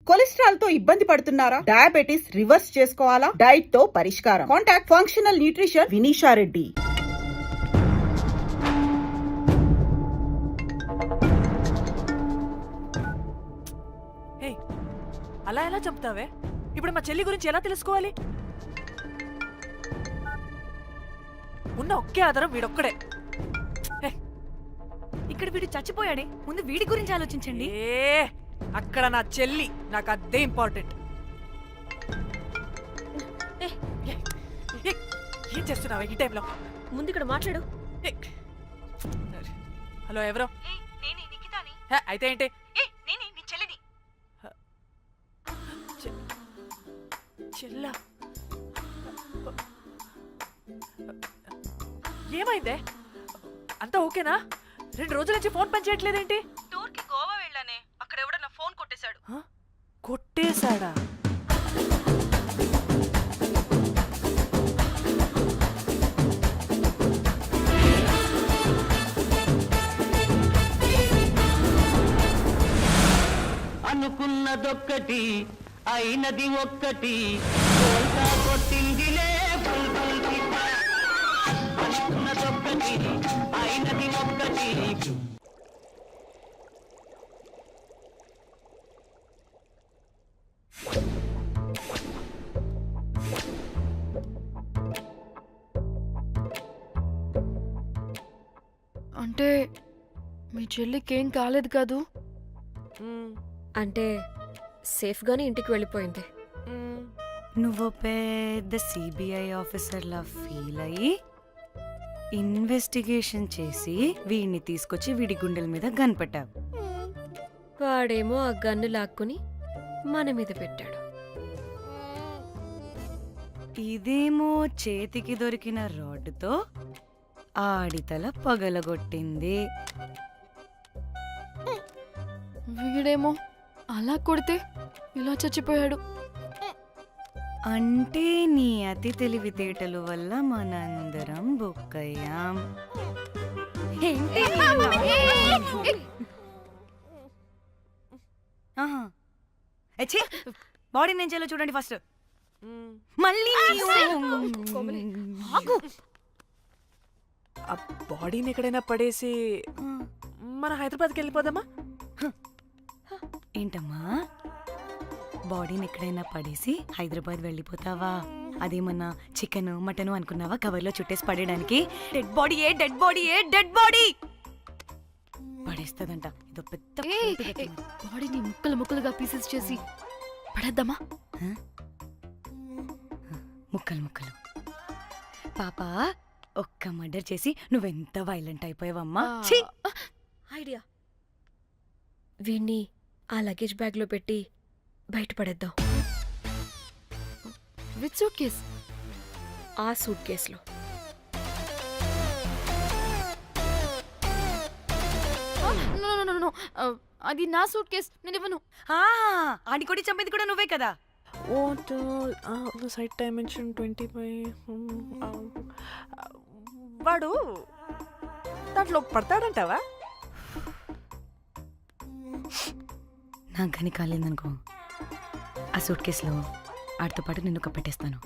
Cholesterol తో ఇబ్బంది పడుతున్నారా? డయాబెటిస్ రివర్స్ చేసుకోవాలా? డైట్ తో పరిష్కారం. Contact functional nutrition Vinisha Reddy. అలా ఎలా చెప్తావే? ఇప్పుడు మా చెల్లి గురించి ఎలా తెలుసుకోవాలి? ఉన్న ఒకే ఆధారం వీడొక్కడే. ఇక్కడ వీడు చచ్చిపోయాడే, ముందు వీడి గురించి ఆలోచించండి. అక్కడ నా చెల్లి, నాకు అదే ఇంపార్టెంట్. ఏం చేస్తున్నావా ఈ టైంలో? ముందు ఇక్కడ మాట్లాడు. హలో, ఎవరో? అయితే ఏంటి? చెల్లా, ఏమైందే? అంతా ఓకేనా? 2 రోజుల నుంచి ఫోన్ పని చేయట్లేదేంటి? టూర్ కి గోవా వెళ్ళానే, అక్కడ ఎవడో నా ఫోన్ కొట్టేశాడు. కొట్టేశాడా? అనుకున్నదొక్కటి అయినది ఒక్కటి, కొట్టిందిలే అనుకున్నదొక్కటి అయినది ఒక్కటి. అంటే మీ చెల్లికేం కాలేదు కాదు? అంటే సేఫ్గానే ఇంటికి వెళ్ళిపోయింది. నువ్వు పెద్ద సిబిఐ ఆఫీసర్లా ఫీల్ అయ్యి ఇన్వెస్టిగేషన్ చేసి వీడిని తీసుకొచ్చి వీడి గుండెల మీద కనిపెట్టావు. వాడేమో ఆ గన్ను లాక్కుని మన మీద పెట్టాడు. ఇదేమో చేతికి దొరికిన రాడ్డుతో ఆడితల పగలగొట్టింది. వీడేమో అలా కొడితే ఇలా చచ్చిపోయాడు. అంటే నీ అతి తెలివితేటలు వల్ల మనందరం బుక్కయ్యాం. బాడీ నేను చేయాలో చూడండి ఫస్ట్. మళ్ళీ ఆ బాడీని ఎక్కడైనా పడేసి మన హైదరాబాద్కి వెళ్ళిపోదామా? ఏంటమ్మా, బాడీని ఎక్కడైనా పడేసి హైదరాబాద్ వెళ్ళిపోతావా? అదేమన్నా చికెన్ మటన్ అనుకున్నావా కవర్లో చుట్టేసి పడేయడానికి? డెడ్ బాడీ ఏ డెడ్ బాడీ ఏ డెడ్ బాడీ పడేస్తుందంట. ఇదో పెద్ద బాడీని ముక్కలు ముక్కలుగా పీసెస్ చేసి పడేద్దామా? ముక్కలు ముక్కలు. పాపా, ఒక్క మర్డర్ చేసి నువ్వెంత వైలెంట్ అయిపోయావమ్మా. ఐడియా, వీణ్ణి ఆ లగేజ్ బ్యాగ్లో పెట్టి బయటపడేద్దాం. With suitcase? ఆ సూట్ కేసులో. అది నా సూట్ కేస్, నేను ఇవ్వను. ఆడి కొడి చంపేది కూడా నువ్వే కదా. Site dimension 25. వాడు దాంట్లో పడతాడంటావా? నాకు కానీ కాలేదనుకో, ఆ సూట్ కేసులో ఆడితో పాటు నిన్ను కప్పెట్టేస్తాను.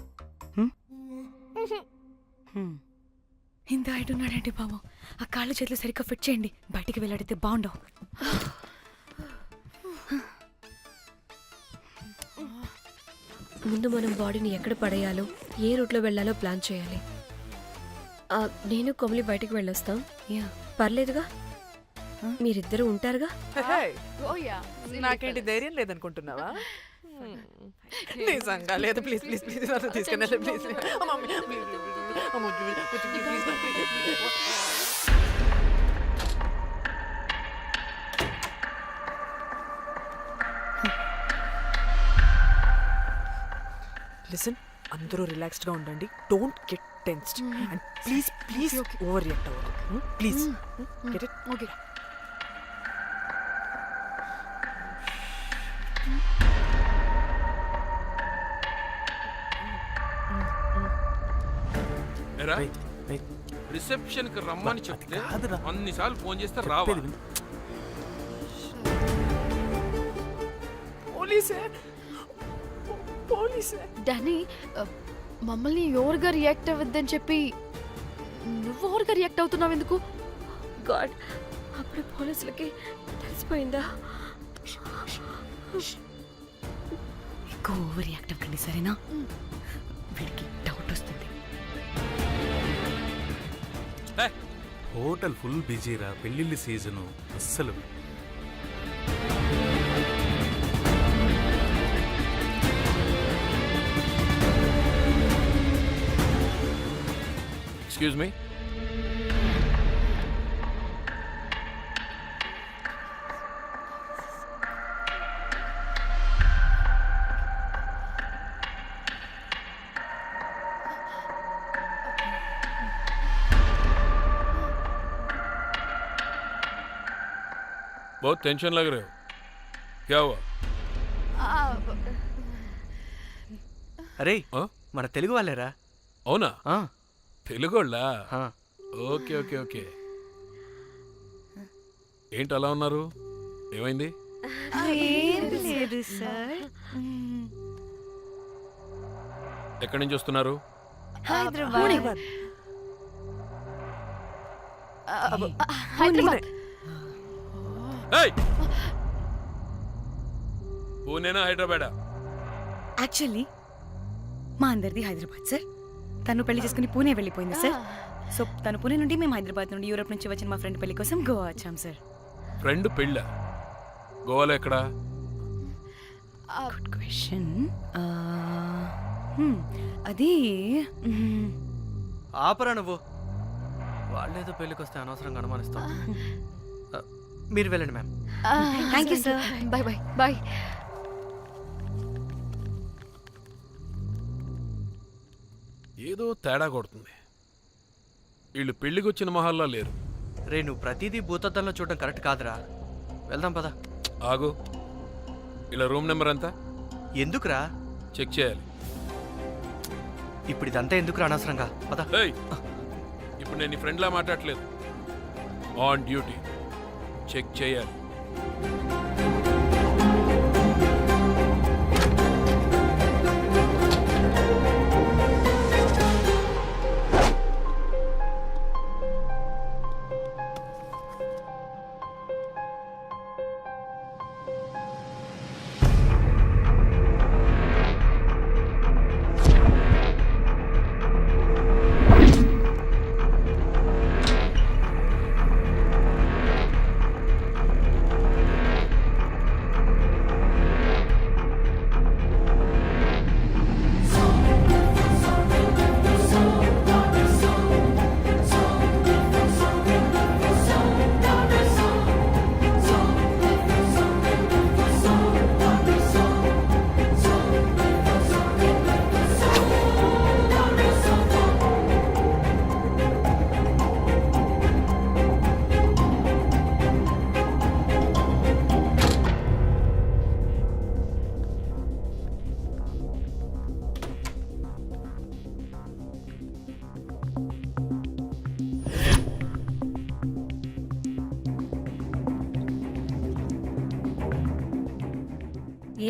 ఇంత హైట్ ఉన్నాడంటే బాబు, ఆ కాళ్ళు చేతులు సరిగ్గా ఫిట్ చేయండి, బయటికి వెళ్ళాడితే బాగుండవు. ముందు మనం బాడీని ఎక్కడ పడేయాలో, ఏ రూట్లో వెళ్ళాలో ప్లాన్ చేయాలి. నేను కొమలి బయటికి వెళ్ళొస్తాం. పర్లేదుగా, మీరిద్దరూ ఉంటారుగా. నాకేంటి ధైర్యం లేదనుకుంటున్నావా? నిజంగా లేదు. ప్లీజ్ ప్లీజ్ ప్లీజ్ తీసుకెళ్ళండి ప్లీజ్. లిసన్, అందరూ రిలాక్స్డ్ గా ఉండండి. Don't get tensed and please please overreact అవ్వదు. Please get it? Okay. Reception కి రమ్మని చెప్తే అన్నిసార్లు ఫోన్ చేస్తే రావాలి. పోలీసే పోలీసే. డానీ మమ్మల్ని ఓవర్గా రియాక్ట్ అవ్వద్దని చెప్పి నువ్వు ఓవర్గా రియాక్ట్ అవుతున్నావు ఎందుకు? గాడ్, అప్పుడు పోలీసులకి తెలిసిపోయిందా? ఎక్కువ ఓవర్ రియాక్ట్ అవ్వకండి సరేనా? వీడికి డౌట్ వస్తుంది. హోటల్ ఫుల్ బిజీరా, పెళ్ళిళ్ళ సీజను అస్సలు. Excuse me. बहुत टेंशन लग रहे हो, क्या हुआ? అరే ఆ? మన తెలుగు వాళ్ళేరా? అవునా? ఆ, తెలుగోళ్ళా? ఆ. Okay okay okay. ఏంటి అలా ఉన్నారు? ఏమైంది? ఏం లేదు సార్. ఎక్కడి నుంచి వస్తున్నారు? హైదరాబాద్. హైదరాబాద్. ఏయ్! పూణేనా హైదరాబాదా? యాక్చువల్లీ మా అందరిది హైదరాబాద్ సార్. తను పెళ్లి చేసుకుని పూణే వెళ్ళిపోయింది సార్. సో తను పూణే నుండి మేము హైదరాబాద్ నుండి యూరోప్ నుంచి వచ్చిన మా ఫ్రెండ్ పెళ్లి కోసం గోవా వచ్చాం సార్. ఫ్రెండ్ పెళ్ళ గోవాలో ఎక్కడా? Good question. అది ఆపరా నువ్వు. వాళ్ళేదో పెళ్ళికి వస్తే అనవసరంగా అనుమానిస్తాం. మీరు వెళ్ళండి ma'am. Thank you sir. Bye bye bye. ఏదో తేడా కొడుతుంది. వీళ్ళు పెళ్లికి వచ్చిన మొహాల్లో లేరు. రే నువ్వు ప్రతిదీ భూతద్దంలో చూడడం కరెక్ట్ కాదురా. వెళ్దాం పదా. ఆగు. ఇలా రూమ్ నెంబర్ ఎంత? ఎందుకురా? చెక్ చేయాలి. ఇప్పుడు ఇదంతా ఎందుకురా అనవసరంగా? పదా. ఏయ్! ఇప్పుడు నేను నీ ఫ్రెండ్లా మాట్లాడట్లేదు. ఆన్ డ్యూటీ చెక్ చేయాలి.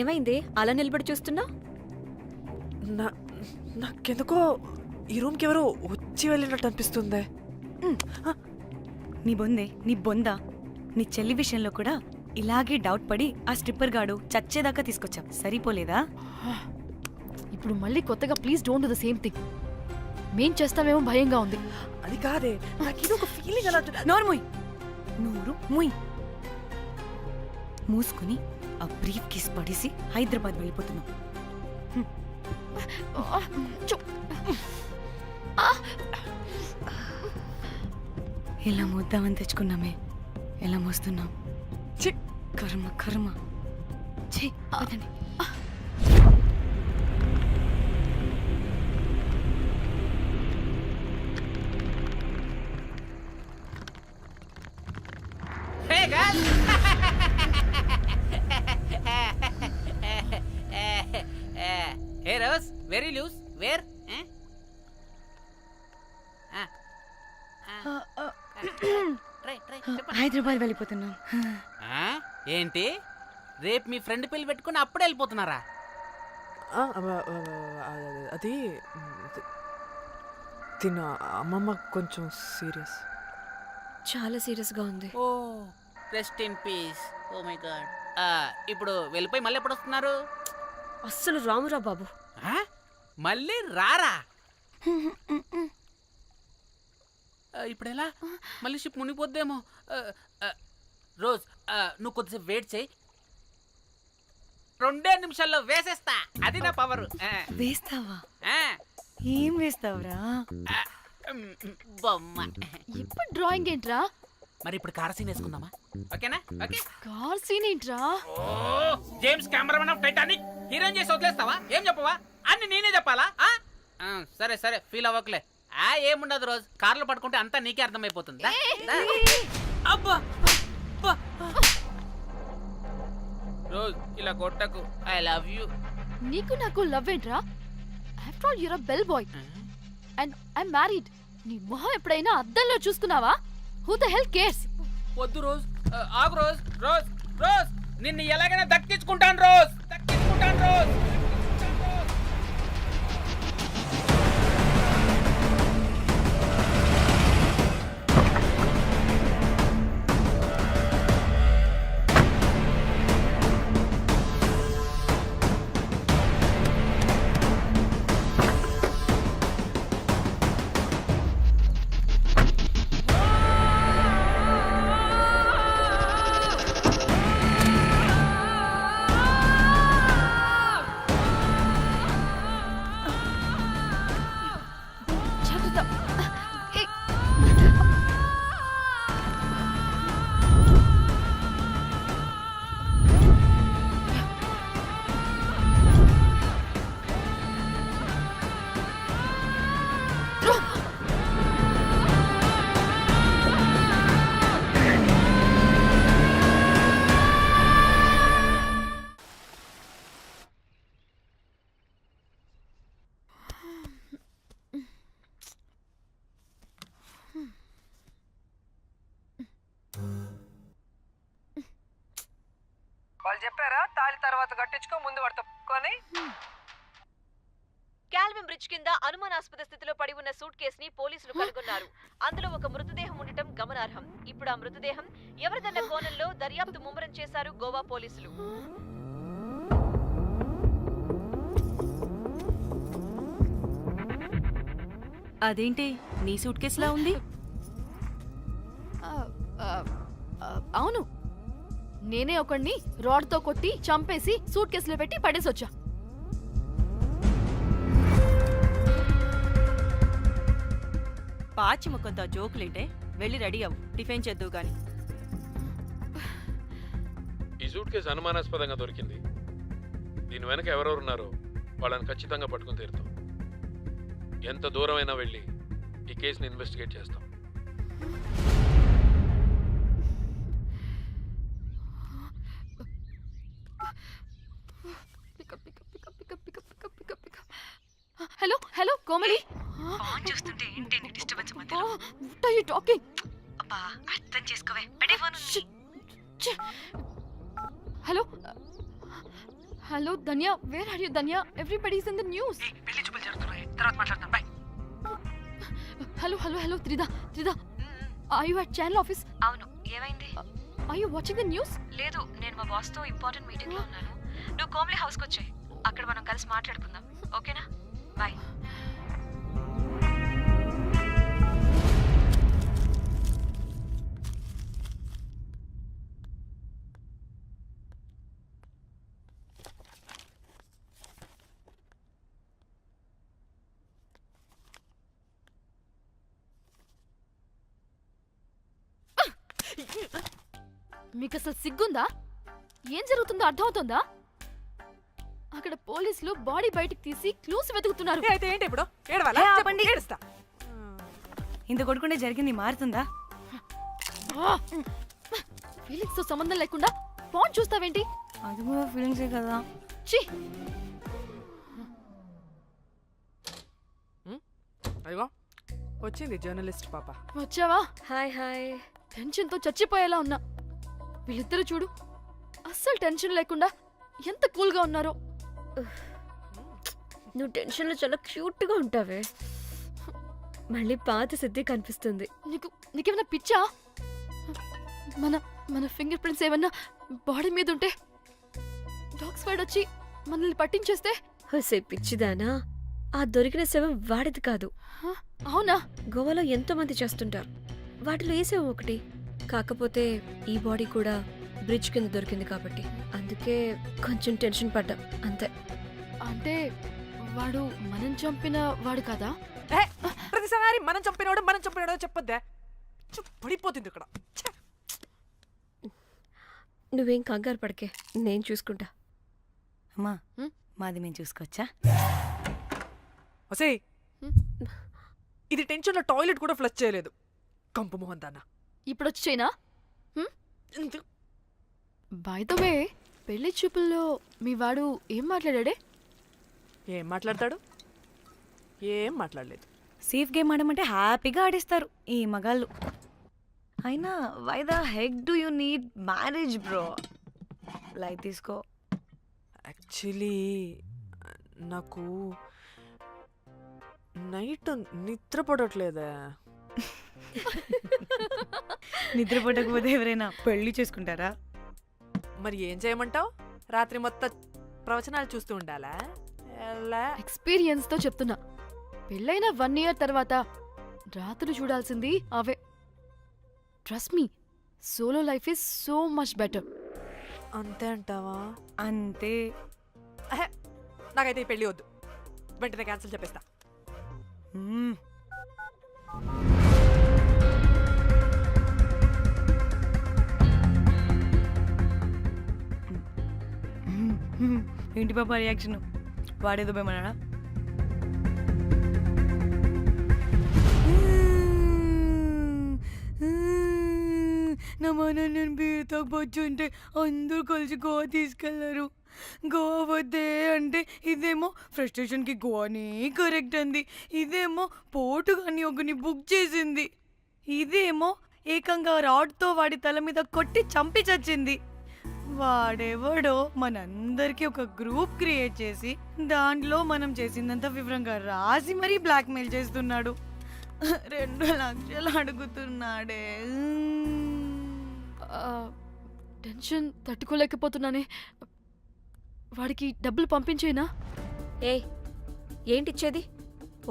ఏమైంది అలా నిలబడి చూస్తున్నా? నాకెందుకో ఈ రూమ్కి ఎవరో వచ్చి వెళ్ళినట్టు అనిపిస్తుంది. నీ బొందే, నీ బొందా, నీ చెల్లి విషయంలో కూడా ఇలాగే డౌట్ పడి ఆ స్ట్రిప్పర్ గాడు చచ్చేదాకా తీసుకొచ్చాం. సరిపోలేదా? ఇప్పుడు మళ్ళీ కొత్తగా please don't do the same thing. మేం చేస్తామేమో భయంగా ఉంది. అది కాదే, నాకేదో ఒక ఫీలింగ్ అలా. నోరు ముయ్. మూసుకుని ఆ బ్రీఫ్ కేస్ పడేసి హైదరాబాద్ వెళ్ళిపోతున్నాం. ఎలా మోద్దామని తెచ్చుకున్నామే, ఎలా మోస్తున్నాం. కర్మ కర్మ. వదండి. Hey girl! Hey Rose, very loose. Where? Try. Hyderabad వెళ్ళిపోతున్నాం. ఏంటి రేపు మీ ఫ్రెండ్ పెళ్లి పెట్టుకుని అప్పుడే వెళ్ళిపోతున్నారా? అది తిన అమ్మమ్మ కొంచెం సీరియస్. చాలా సీరియస్గా ఉంది. Oh rest in peace. Oh my god. ఇప్పుడు వెళ్ళిపోయి మళ్ళీ ఎప్పుడు వస్తున్నారు? అస్సలు రామురా బాబు. ఆ? మళ్ళీ రారా? ఇప్పుడు ఎలా? మళ్ళీ షిప్ మునిగిపోద్దేమో. రోజ్ నువ్వు కొద్దిసేపు వెయిట్ చేయి, 2 నిమిషాల్లో వేసేస్తా. అది నా పవర్. వేస్తావా? ఏం వేస్తావురా? బొమ్మ. ఇప్పుడు డ్రాయింగ్ ఏంట్రా? మరి ఇప్పుడు కార్ సీన్ వేసుకుందామా? ఓకేనా? ఓకే. కార్ సీన్ ఏంట్రా? Oh James cameraman of Titanic heroine చేసి వదిలేస్తావా? ఏం చెప్పవా? అన్ని నేనే చెప్పాలా? సరే సరే ఫీల్ అవ్వకలే. ఏముండదు రోజ్, కార్లో పడుకుంటే అంతా నీకే అర్థమైపోతుంది. అబ్బా రోజ్ ఇలా కొట్టకు. I love you. నీకు నాకు లవ్ ఏంట్రా? After all you're a bell boy and I married. నీ మొహం ఎప్పుడైనా అద్దంలో చూసుకున్నావా? Who the hell cares? వద్దు రోజ్, ఆగు రోజ్. రోజ్ రోజ్ నిన్ను ఎలాగైనా దక్కించుకుంటాను రోజ్, దక్కించుకుంటాను రోజ్. జాగ్రత్త. ఏ, వాళ్ళు చెప్పారా తాళి తర్వాత కట్టించుకో, ముందు పడుకొని. కాల్విన్ బ్రిడ్జ్ కింద అనుమానాస్పద స్థితిలో పడి ఉన్న సూట్ కేసుని పోలీసులు కనుగొన్నారు. అందులో ఒక మృతదేహం ఉండటం గమనార్హం. ఇప్పుడు ఆ మృతదేహం ఎవరిదన్న కోణంలో దర్యాప్తు ముమ్మరం చేశారు గోవా పోలీసులు. అదేంటి నీ సూట్ కేసులా ఉంది? అవును, నేనే ఒకడిని రాడ్తో కొట్టి చంపేసి సూట్ కేసులో పెట్టి పడేసొచ్చా. పాచి ముఖంతో జోకులేంటే వెళ్ళి రెడీ అవ్వు, టిఫిన్ చేద్దువు గాని. ఈ సూట్ కేసు అనుమానాస్పదంగా దొరికింది. దీని వెనక ఎవరెవరున్నారో వాళ్ళని ఖచ్చితంగా పట్టుకుని తీరుతాం. ఎంత దూరమైనా వెళ్ళి ఈ కేసుని ఇన్వెస్టిగేట్ చేస్తాం. Hello hello Komali. ఫోన్ చూస్తుంటే ఏంటి నీ డిస్టర్బెన్స్ మధ్యలో? What are you talking? అబ్బా అర్థం చేసుకోవే, పెడే phone. Hello hello Dhanya, where are you Dhanya? Everybody is in the news. పెళ్లి చూపులు జరుగుతున్నాయి, తర్వాత మాట్లాడతాం. Bye. Hello hello hello Tridha Tridha, are you at channel office? అవును, ఏమైంది? Are you watching the news? లేదు, నేను మా బాస్ తో ఇంపార్టెంట్ మీటింగ్ లో ఉన్నాను. నువ్వు కోమ్లీ హౌస్ కి వచ్చాయి, అక్కడ మనం కలిసి మాట్లాడుకుందాం. ఓకేనా? బాయ్. మీకు అసలు సిగ్గుందా? ఏం జరుగుతుందో అర్థమవుతుందా? అక్కడ పోలీసులు బాడీ బయటికి తీసి క్లూస్ వెతుకుతున్నారు. అయితే ఏంటి ఇప్పుడు? ఏడవాలా? ఆపండి. ఏడుస్తా. ఇంత కొడుకుంటే జరిగింది మారుతుందా? ఫీలింగ్స్ తో సంబంధం లేకుండా ఫోన్ చూస్తావేంటి? అది కూడా ఫీలింగ్సే కదా. ఛీ, అయ్యో వచ్చింది జర్నలిస్ట్ పాప. వచ్చావా? Hi hi. టెన్షన్ తో చచ్చిపోయేలా ఉన్నా. వీళ్ళిద్దరు చూడు, అస్సలు టెన్షన్ లేకుండా ఎంత కూల్గా ఉన్నారో. నువ్వు టెన్షన్లో చాలా క్యూట్గా ఉంటావే. మళ్ళీ పాత సిద్ధి కనిపిస్తుంది. నీకేమైనా పిచ్చా? మన మన ఫింగర్ ప్రింట్స్ ఏమన్నా బాడీ మీద ఉంటే డాగ్స్ వైడ్ వచ్చి మనల్ని పట్టించేస్తే? హోసే పిచ్చిదానా, ఆ దొరికిన శవం వాడిది కాదు. అవునా? గోవాలో ఎంతో మంది చేస్తుంటారు, వాటిలో ఏ శవం ఒకటి. కాకపోతే ఈ బాడీ కూడా బ్రిడ్జ్ కింద దొరికింది కాబట్టి అందుకే కొంచెం టెన్షన్ పడ్డా అంతే. అంటే వాడు మనం చంపిన వాడు కదా? ప్రతిసారి మనం చంపినాడో చెప్పొద్దే, పడిపోతుంది ఇక్కడ. నువ్వేం కంగారు పడకే, నేను చూసుకుంటా. అమ్మా మాది మేము చూసుకోవచ్చా? ఒసే, ఇది టెన్షన్లో టాయిలెట్ కూడా ఫ్లష్ చేయలేదు. కంపు మోహన్ దాన్న ఇప్పుడు వచ్చి చైనా. బై ద వే, పెళ్లి చూపుల్లో మీ వాడు ఏం మాట్లాడాడే? ఏం మాట్లాడతాడు? ఏం మాట్లాడలేదు. సేఫ్ గేమ్ ఆడమంటే హ్యాపీగా ఆడిస్తారు ఈ మగాళ్ళు. అయినా why the heck do you need marriage bro? Light తీసుకో. యాక్చువల్లీ నాకు నైట్ నిద్ర పడట్లేదే. నిద్రపోటకపోతే ఎవరైనా పెళ్లి చేసుకుంటారా? మరి ఏం చేయమంటావు? రాత్రి మొత్తం ప్రవచనాలు చూస్తూ ఉండాలా? ఎక్స్పీరియన్స్ తో చెప్తున్నా, పెళ్ళైన 1 year తర్వాత రాత్రులు చూడాల్సింది అవే. Trust me, solo life is so much better. అంతే అంటావా? అంతే. నాకైతే ఈ పెళ్ళి వద్దు, వెంటనే క్యాన్సిల్ చెప్పేస్తా. ఏంటి పాప రియాక్షన్? వాడేదో భయమన్నాడా? నా మన నేను బీర్ తాగొచ్చు అంటే అందరూ కలిసి గోవా తీసుకెళ్లారు. గోవా వద్దే అంటే ఇదేమో ఫ్రస్ట్రేషన్కి గోవాని కరెక్ట్ అంది, ఇదేమో పోటు కానీ ఒకని బుక్ చేసింది, ఇదేమో ఏకంగా రాడ్తో వాడి తల మీద కొట్టి చంపి చచ్చింది. వాడెవడో మనందరికీ ఒక గ్రూప్ క్రియేట్ చేసి దాంట్లో మనం చేసిందంతా వివరంగా రాసి మరీ బ్లాక్మెయిల్ చేస్తున్నాడు. 2 లక్షలు అడుగుతున్నాడే. టెన్షన్ తట్టుకోలేకపోతున్నానే. వాడికి డబ్బులు పంపించేనా? ఏంటిచ్చేది?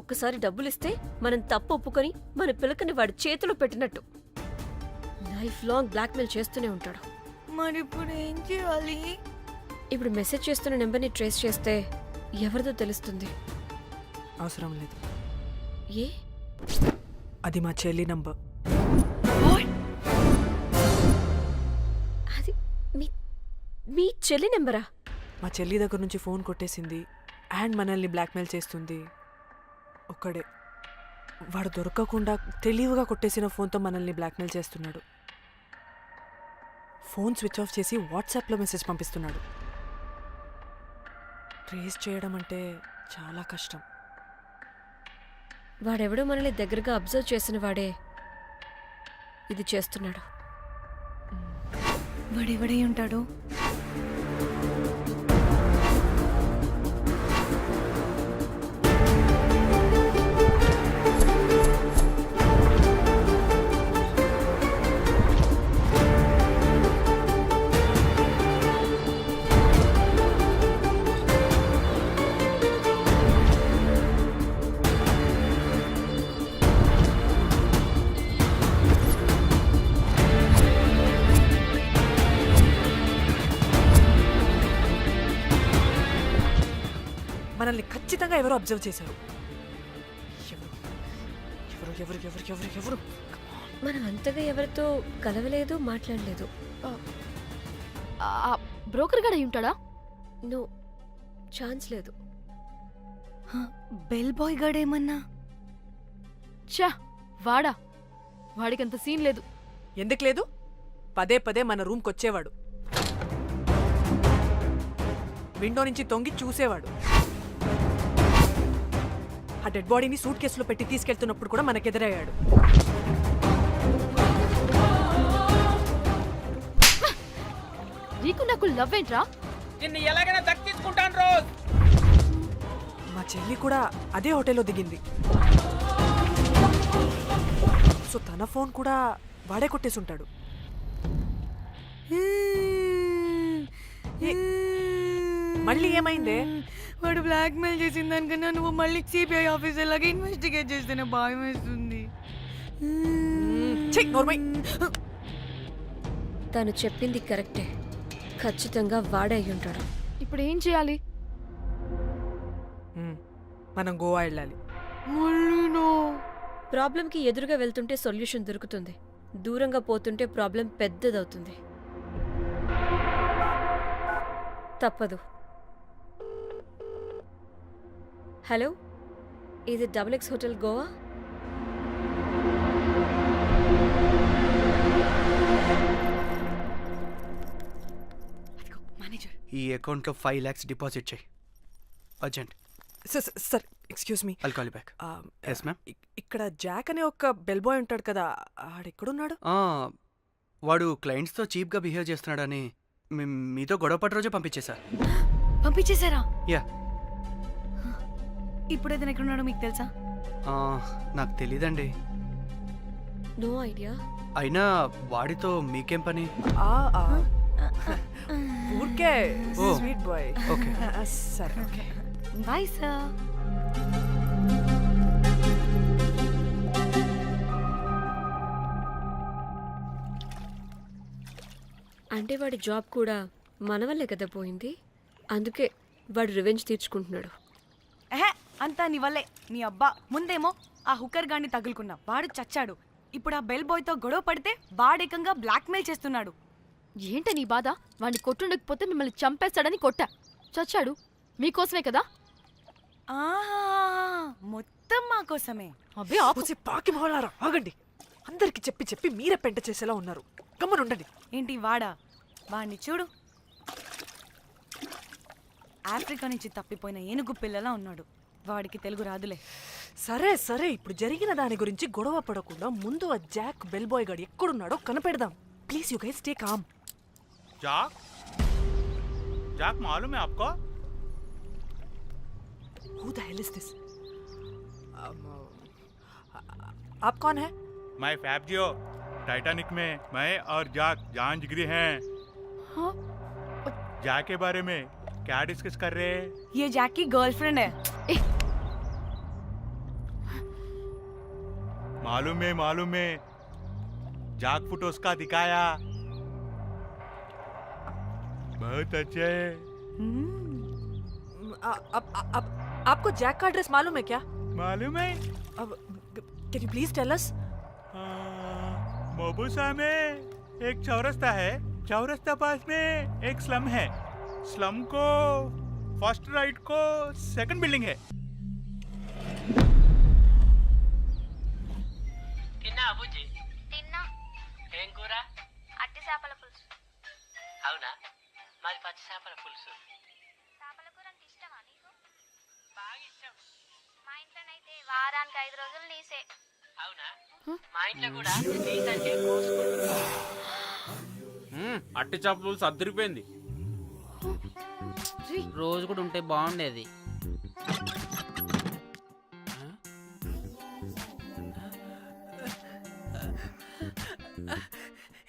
ఒక్కసారి డబ్బులిస్తే మనం తప్పు ఒప్పుకొని మన పిల్లకని వాడి చేతిలో పెట్టినట్టు లైఫ్ లాంగ్ బ్లాక్మెయిల్ చేస్తూనే ఉంటాడు. మరి ఇప్పుడు ఏం చేయాలి? ఇప్పుడు మెసేజ్ చేస్తున్న నెంబర్ని ట్రేస్ చేస్తే ఎవరిదో తెలుస్తుంది. అవసరం లేదు, ఏ? అది మా చెల్లి నంబర్. అది మీ చెల్లి నెంబరా? మా చెల్లి దగ్గర నుంచి ఫోన్ కొట్టేసింది అండ్ మనల్ని బ్లాక్మెయిల్ చేస్తుంది. ఒక్కడే, వాడు దొరకకుండా తెలివిగా కొట్టేసిన ఫోన్తో మనల్ని బ్లాక్మెయిల్ చేస్తున్నాడు. ఫోన్ స్విచ్ ఆఫ్ చేసి వాట్సాప్లో మెసేజ్ పంపిస్తున్నాడు. ట్రేస్ చేయడం అంటే చాలా కష్టం. వాడెవడో మనల్ని దగ్గరగా అబ్జర్వ్ చేసిన వాడే ఇది చేస్తున్నాడు. వాడెవడై ఉంటాడు? మనల్ని ఖచ్చితంగా ఎవరో అబ్జర్వ్ చేశారు. ఎవరు ఎవరు ఎవరు ఎవరు ఎవరు? మనం అంతగా ఎవరితో కలవలేదు, మాట్లాడలేదు. బ్రోకర్ గడ ఉంటాడా? నో, ఛాన్స్ లేదు. బెల్ బాయ్ గాడేమన్నా? చా, వాడా? వాడికంత సీన్ లేదు. ఎందుకు లేదు? పదే పదే మన రూమ్కి వచ్చేవాడు, విండో నుంచి తొంగి చూసేవాడు. ఆ డెడ్ బాడీని సూట్ కేసులో పెట్టి తీసుకెళ్తున్నప్పుడు కూడా మనకెదురయ్యాడు. నీకు నాకు లవ్ ఏంట్రా? నిన్ను ఎలాగైనా దక్కించుకుంటాను రోజ్. మా చెల్లి కూడా అదే హోటల్లో దిగింది. సో తన ఫోన్ కూడా వాడే కొట్టేసుంటాడు. మళ్ళీ ఏమైందే? వాడు బ్లాక్మెయిల్ చేసిన దానికన్నా నువ్వు మళ్ళీ సిబిఐ ఆఫీసర్ లాగా ఇన్వెస్టిగేట్ చేస్తేనే భయం వేస్తుంది. ఛీ, నోర్మై. తను చెప్పింది కరెక్టే. ఖచ్చితంగా వాడే అయి ఉంటాడు. ఇప్పుడు ఏం చేయాలి? మనం గోవా వెళ్ళాలి. ప్రాబ్లంకి ఎదురుగా వెళ్తుంటే సొల్యూషన్ దొరుకుతుంది. దూరంగా పోతుంటే ప్రాబ్లం పెద్దదవుతుంది. తప్పదు. హలో, ఇది XX హోటల్ గోవా? మేనేజర్, ఈ అకౌంట్లో 5 lakhs డిపాజిట్ చేయి. Urgent. Sir excuse me. I'll call back. Yes ma'am. ఇక్కడ జాక్ అనే ఒక బెల్ బాయ్ ఉంటాడు కదా, ఆడెక్కడున్నాడు? వాడు క్లయింట్స్తో చీప్గా బిహేవ్ చేస్తున్నాడని మీతో గొడవ పడి రోజే పంపించేశా. పంపించేశారా? యా. ఇప్పుడు ఏదైనా ఎక్కడున్నాడో మీకు తెలుసా? నాకు తెలీదండి. No idea. అయినా వాడితో మీకేం పని? ఊరికే ఓ. Sweet boy. ఓకే. సరే, ఓకే. Bye sir. అంటే వాడి జాబ్ కూడా మన వల్లే కదా పోయింది. అందుకే వాడు రివెంజ్ తీర్చుకుంటున్నాడు. అంతా నీ వల్లే. నీ అబ్బా ముందేమో ఆ హుకర్ గాన్ని తగులుకున్నా, వాడు చచ్చాడు. ఇప్పుడు ఆ బెల్ బాయ్తో గొడవ పడితే వాడేకంగా బ్లాక్మెయిల్ చేస్తున్నాడు. ఏంట నీ బాధ? వాడిని కొట్టుండకపోతే మిమ్మల్ని చంపేస్తాడని కొట్టా. చచ్చాడు మీకోసమే కదా? ఆహా, మొత్తం మా కోసమే. అబ్బే ఆపుసి పాకి మొహలారా, ఆగండి. అందరికి చెప్పి చెప్పి మీరే పెంట చేసేలా ఉన్నారు. గమ్మనుండండి. ఏంటి వాడా? వాడిని చూడు, ఆఫ్రికా నుంచి తప్పిపోయిన ఏనుగు పిల్లలా ఉన్నాడు. వాడికి తెలుగు రాదులే. సరే సరే, ఇప్పుడు జరిగిన దాని గురించి గొడవ పడకుండా ముందు ఆ జాక్ బెల్ బాయ్ గాడు ఎక్కడున్నాడో కనిపెడదాం. Please you guys take calm. जाक जाक मालूम है आपको? Who the hell is this? आप कौन है? मैं फैब्जियो। टाइटैनिक में मैं और जाक जान जिगरी हैं। हाँ? जाक के बारे में क्या डिस्कस कर रहे हैं? ये जैक की गर्लफ्रेंड है. मालूम है जाक फोटोस का दिखाया, बहुत अच्छे है। आपको जैक का एड्रेस मालूम है क्या? मालूम है? Can you please tell us? मोबुसा में एक चौरस्ता है, चौरस्ता पास में एक स्लम है, स्लम को फर्स्ट राइट को सेकंड बिल्डिंग है। తిన్నా అబుజ్జి? తిన్నా. ఏం కూర? అట్టి చేపల పులుసు. అవునా, మాది పచ్చి చేపల పులుసు. చేపల కూర అంటే ఇష్టమా నీకు? బాగా ఇష్టం. మా ఇంట్లోనైతే వారానికి 5 రోజులు నీసే. అవునా, మా ఇంట్లో కూడా నీకంటే కోసుకుంటా. అట్టి చేపల పులుసు అద్దరిపోయింది. రోజు కూడా ఉంటే బాగుండేది.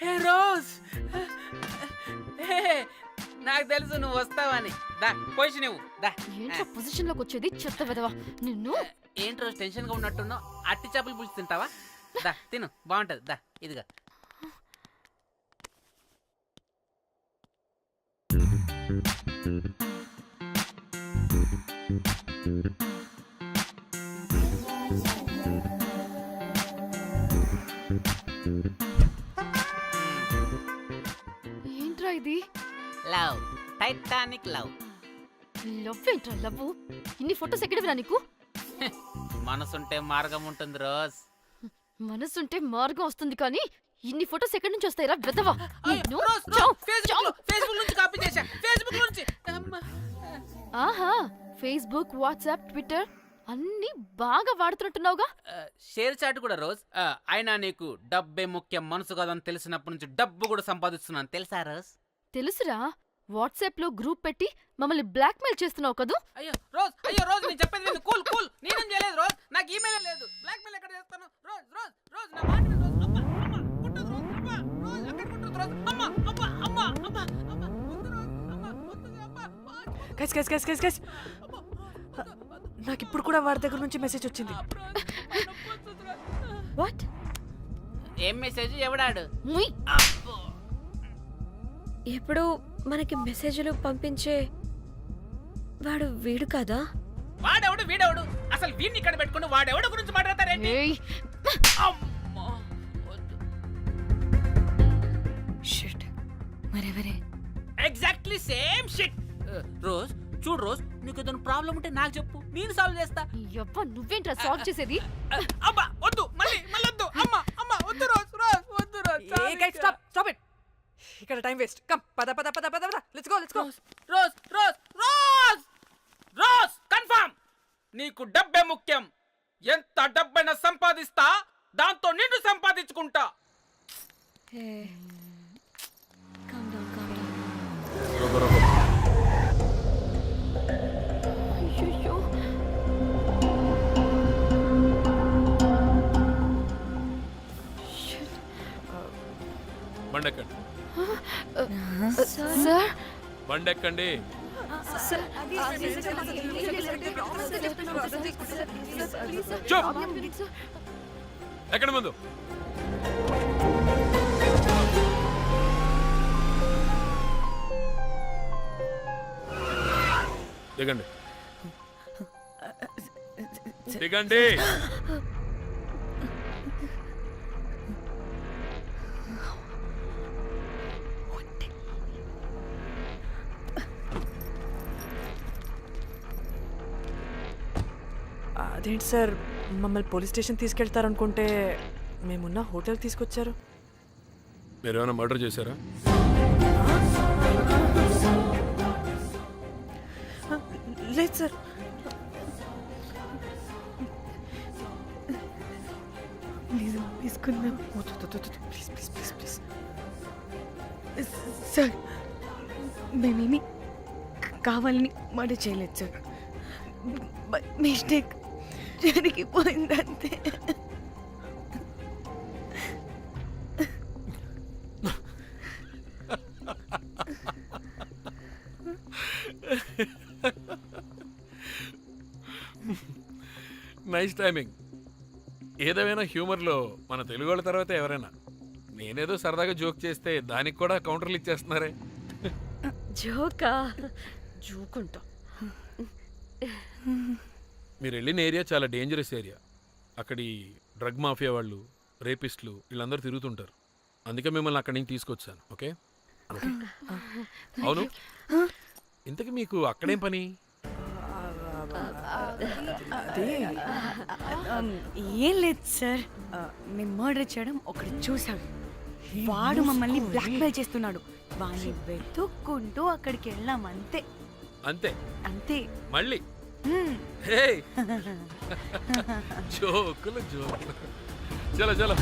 హే రోజ్, నాకు తెలుసు నువ్వు వస్తావని. దా పొజిషన్ నువ్వు దా. ఏంట్రా పొజిషన్ లోకి వచ్చేది? చెత్త వెదవా నిన్ను. ఏంటి రోజు టెన్షన్ గా ఉన్నట్టున్నావు? అట్టి చేపలు పులుసు తింటావా? దా తిను, బాగుంటది. దా ఇదిగా. ఏంట్రా ఇది? Love, Titanic love. లవ్ ఏంట్రా లవ్? ఇన్ని ఫొటోస్ ఎక్కడివిరా నీకు? మనసుంటే మార్గం ఉంటుంది రోజ్. మనసుంటే మార్గం వస్తుంది కానీ ఇన్ని ఫొటోస్ ఎక్కడి నుంచి వస్తాయిరా వెదవా? నిన్ను రోజ్, చావ్, చావ్. ఫేస్బుక్ నుంచి కాపీ చేశా, ఫేస్బుక్ నుంచి. ఆహా, ఫేస్బుక్, వాట్సాప్, ట్విట్టర్ అన్ని బాగా వాడుతున్నట్టున్నావుగా. షేర్ చాట్ కూడా రోజ్. అయినా నీకు డబ్బే ముఖ్యం, మనసు కాదని తెలిసినప్పటి నుంచి డబ్బు కూడా సంపాదిస్తున్నాను తెలుసా రోజ్? తెలుసురా, వాట్సాప్ లో గ్రూప్ పెట్టి మమ్మల్ని బ్లాక్మెయిల్ చేస్తున్నావు కదూ. అయ్యో రోజ్ నేను చెప్పేది విను. కూల్ నేనేం చేయలేదు రోజ్, నాకు ఈమెయిల్ లేదు. బ్లాక్ మెయిల్ ఎక్కడ చేస్తాను? రోజ్ నా మాట విను. రోజ్ అమ్మ కుట్టదు రోజ్, అమ్మ రోజ్ అక్కడ కుట్టదు రోజ్, అమ్మ వద్దు రోజ్, అమ్మ వద్దు అమ్మ. గైస్ నాకు ఇప్పుడు కూడా వాడి దగ్గర నుంచి మెసేజ్ వచ్చింది. వాట్? ఏం మెసేజ్? ఎవడాడు? ముయ్. ఎప్పుడు మనకి మెసేజ్లు పంపించే వాడు వీడు కదా? వాడెవడు వీడెవడు? అసలు వీడిని ఇక్కడ పెట్టుకుని వాడెవడు గురించి మాట్లాడతారేంటి? ఏయ్, అమ్మా, వద్దు. షిట్, మరెవరే? Exactly same shit. రోజ్ చూడు రోజ్, నీకు ఏదైనా ప్రాబ్లం ఉంటే నాకు చెప్పు, నేను సాల్వ్ చేస్తా. యవ్వ, నువ్వేంట్రా సాల్వ్ చేసేది? అబ్బా వద్దు, మళ్ళీ వద్దు. అమ్మ వద్దు రోజ్ వద్దు rose. A guys, stop it. ఇక్కడ టైం వేస్ట్. కమ్ పద లెట్స్ గో. Rose confirm. నీకు డబ్బే ముఖ్యం. ఎంత డబ్బైనా సంపాదిస్తా, దాంతో నిన్ను సంపాదించుకుంటా. అయ్యయ్యో. బండెక్కండి, సార్, బండెక్కండి. చూప్, ఎక్కడ ముందు. దిగండి. అదేంటి సార్, మమ్మల్ని పోలీస్ స్టేషన్ తీసుకెళ్తారనుకుంటే మేమున్న హోటల్ తీసుకొచ్చారు. మీరేమైనా మర్డర్ చేశారా? లేదు సార్. తీసుకుందాం ప్లీజ్. సార్. మేమేమి కావాలని మాట చేయలేదు సార్. మిస్టేక్ జరిగిపోయిందంతే. Nice timing. ఏదేమైనా హ్యూమర్లో మన తెలుగు వాళ్ళ తర్వాత ఎవరైనా. నేనేదో సరదాగా జోక్ చేస్తే దానికి కూడా కౌంటర్లు ఇచ్చేస్తున్నారే. జోకా? జోకుంటా. మీరు వెళ్ళిన ఏరియా చాలా డేంజరస్ ఏరియా. అక్కడి డ్రగ్ మాఫియా వాళ్ళు, రేపిస్టులు వీళ్ళందరూ తిరుగుతుంటారు. అందుకే మిమ్మల్ని అక్కడి నుంచి తీసుకొచ్చాను. ఓకే? అవును, ఇంతకీ మీకు అక్కడేం పని? ఏం లేదు సార్, మేము మర్డర్ చేయడం ఒకటి చూసాడు. వాడు మమ్మల్ని బ్లాక్మెయిల్ చేస్తున్నాడు. వాడిని వెతుక్కుంటూ అక్కడికి వెళ్ళాం. అంతే అంతే అంతే. మళ్ళీ హే జోకులు. చలో చలో.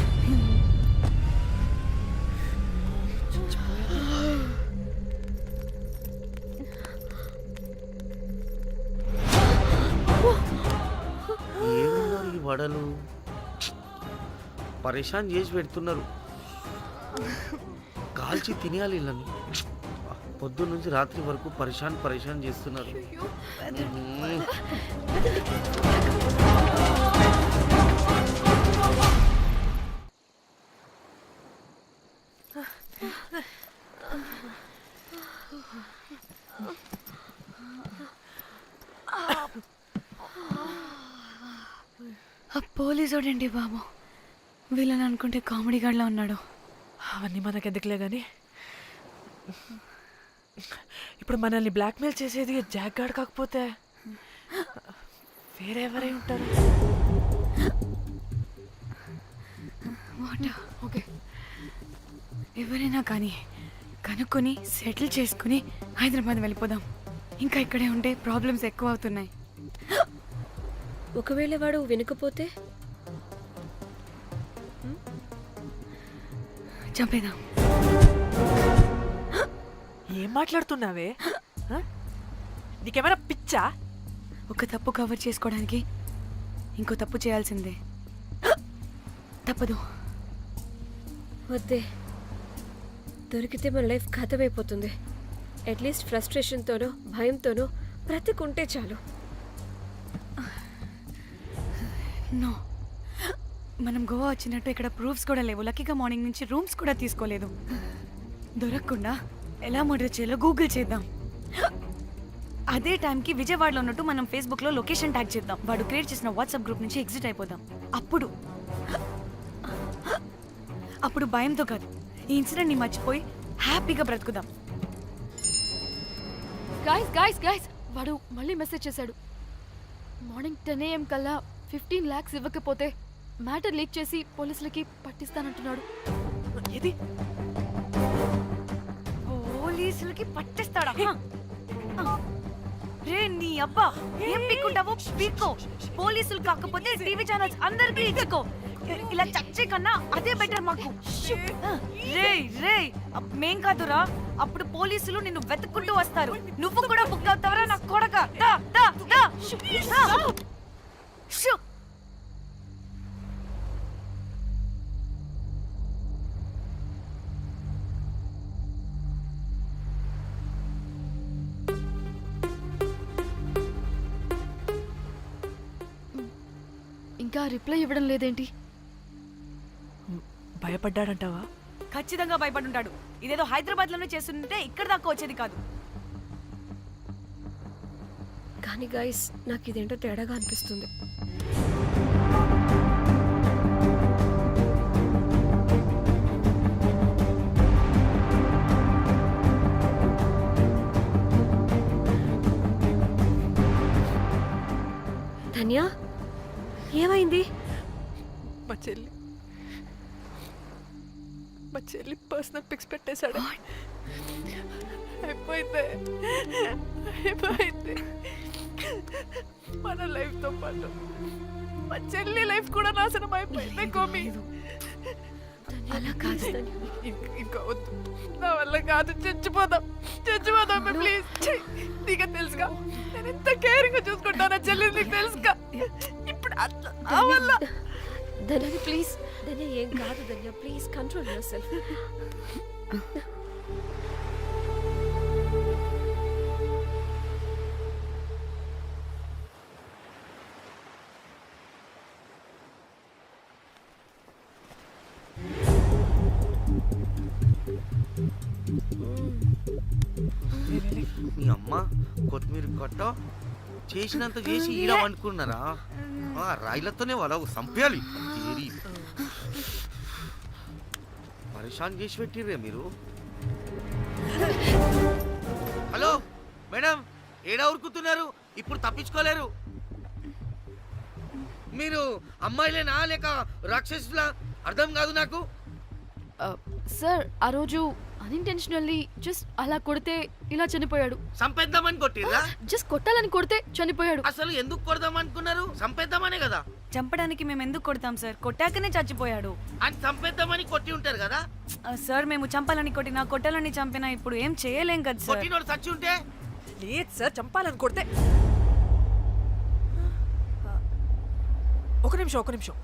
ఏమున్నారు ఈ వడలు, పరేషాన్ చేసి పెడుతున్నారు. కాల్చి తినేయాలి వీళ్ళని. పొద్దున్న నుంచి రాత్రి వరకు పరేషాన్ చేస్తున్నారు. పోలీసోడండి బాబు. వీళ్ళని అనుకుంటే కామెడీ గాడ్లా ఉన్నాడు. అవన్నీ మనకెందుకులే కానీ, ఇప్పుడు మనల్ని బ్లాక్మెయిల్ చేసేది జాక్ గార్డ్ కాకపోతే వేరే ఎవరై ఉంటారు? ఓకే, ఎవరైనా కానీ కనుక్కొని సెటిల్ చేసుకుని హైదరాబాద్ వెళ్ళిపోదాం. ఇంకా ఇక్కడే ఉంటే ప్రాబ్లమ్స్ ఎక్కువ అవుతున్నాయి. ఒకవేళ వాడు వినకపోతే చంపేదాం. ఏం మాట్లాడుతున్నావే హ? నీకేమైనా పిచ్చా? ఒక తప్పు కవర్ చేసుకోవడానికి ఇంకో తప్పు చేయాల్సిందే. తప్పదు. వద్దే, దొరికితే మన లైఫ్ ఖతమైపోతుంది. అట్లీస్ట్ ఫ్రస్ట్రేషన్తోనో భయంతోనో బ్రతికుంటే చాలు. నో, మనం గోవా వచ్చినట్టు ఇక్కడ ప్రూఫ్స్ కూడా లేవు. లక్కీగా మార్నింగ్ నుంచి రూమ్స్ కూడా తీసుకోలేదు. దొరకకుండా ఎలా మర్డర్ చేయాలో గూగుల్ చేద్దాం. అదే టైంకి విజయవాడలో ఉన్నట్టు మనం ఫేస్బుక్లో లొకేషన్ ట్యాగ్ చేద్దాం. వాడు క్రియేట్ చేసిన వాట్సాప్ గ్రూప్ నుంచి ఎగ్జిట్ అయిపోదాం. అప్పుడు భయంతో కాదు, ఈ ఇన్సిడెంట్ని మర్చిపోయి హ్యాపీగా బ్రతుకుదాం. గైస్ గైస్ గైస్ వాడు మళ్ళీ మెసేజ్ చేశాడు. మార్నింగ్ 10 AM కల్లా 15 lakhs ఇవ్వకపోతే మ్యాటర్ లీక్ చేసి పోలీసులకి పట్టిస్తానంటున్నాడు. ఏది? పోలీసులకి పట్టిస్తాడా? రే నీ అబ్బా, ఏం పీక్కుంటావో పీక్కో. పోలీసులు కాకపోతే టీవీ ఛానల్స్ అందరికీ ఇచ్చుకో. ఇలా చచ్చే కన్నా అదే బెటర్ మాకు. రే రే, మేం కాదురా, అప్పుడు పోలీసులు నిన్ను వెతుక్కుంటూ వస్తారు. నువ్వు కూడా బుక్ అవుతావరా నా కొడక. దా దా దా. షూ. ఇంకా రిప్లై ఇవ్వడం లేదేంటి? భయపడ్డాడంటావా? ఖచ్చితంగా భయపడుంటాడు. ఇదేదో హైదరాబాద్ లోనే చేస్తుంటే ఇక్కడ దాకా వచ్చేది కాదు. కానీ గైస్, నాకు ఇదేంటో తేడాగా అనిపిస్తుంది. ధన్య, ఏమైంది? మా చెల్లి పర్సనల్ పిక్స్ పెట్టేశాడు. అయిపోయింది. మన లైఫ్ తో పాటు మా చెల్లి లైఫ్ కూడా నాశనం అయిపోయింది. గోమి, అలా కాదు ధన్య. ఇంకా వద్దు, నా వల్ల కాదు. చచ్చిపోదాం ప్లీజ్. నీకు తెలుసుగా నేను ఎంత కేరింగ్ చూసుకుంటానా చెల్లి, నీకు తెలుసుగా. ఇప్పుడు ఆ వల్ల ధన్య ప్లీజ్. ధన్య ఏం కాదు ధన్య, ప్లీజ్ కంట్రోల్ యువర్ సెల్ఫ్. మీ అమ్మ కొత్తిమీర కట్ట చేసినంత చేసి ఈడ అనుకున్నారా? రాయిలతోనే వాళ్ళ సంపేయాలి. పరేషాన్ చేసి పెట్టిర్రే మీరు. హలో మేడం, ఏడా ఉరుకుతున్నారు? ఇప్పుడు తప్పించుకోలేరు. మీరు అమ్మాయిలేనా లేక రాక్షసులా? అర్థం కాదు నాకు. సార్, ఆ రోజు అన్ఇంటెన్షనల్లీ జస్ట్ అలా కొడితే ఇలా చనిపోయాడు. సంపేద్దామని కొట్టిర్రా? జస్ట్ కొట్టాలని కొడితే చనిపోయాడు. అసలు ఎందుకు కొడదాం అనుకున్నారు? సంపేద్దామనే కదా. చంపడానికి మేము ఎందుకు కొడతాం సార్? కొట్టాకనే చచ్చిపోయాడు. అని సంపేద్దామని కొట్టి ఉంటారు కదా సార్. మేము చంపాలని కొట్టినా కొట్టాలని చంపినా ఇప్పుడు ఏం చేయలేం కదా సార్. కొట్టినోడు చచ్చి ఉంటే? లేదు సార్, చంపాలని కొడితే. ఒక నిమిషం.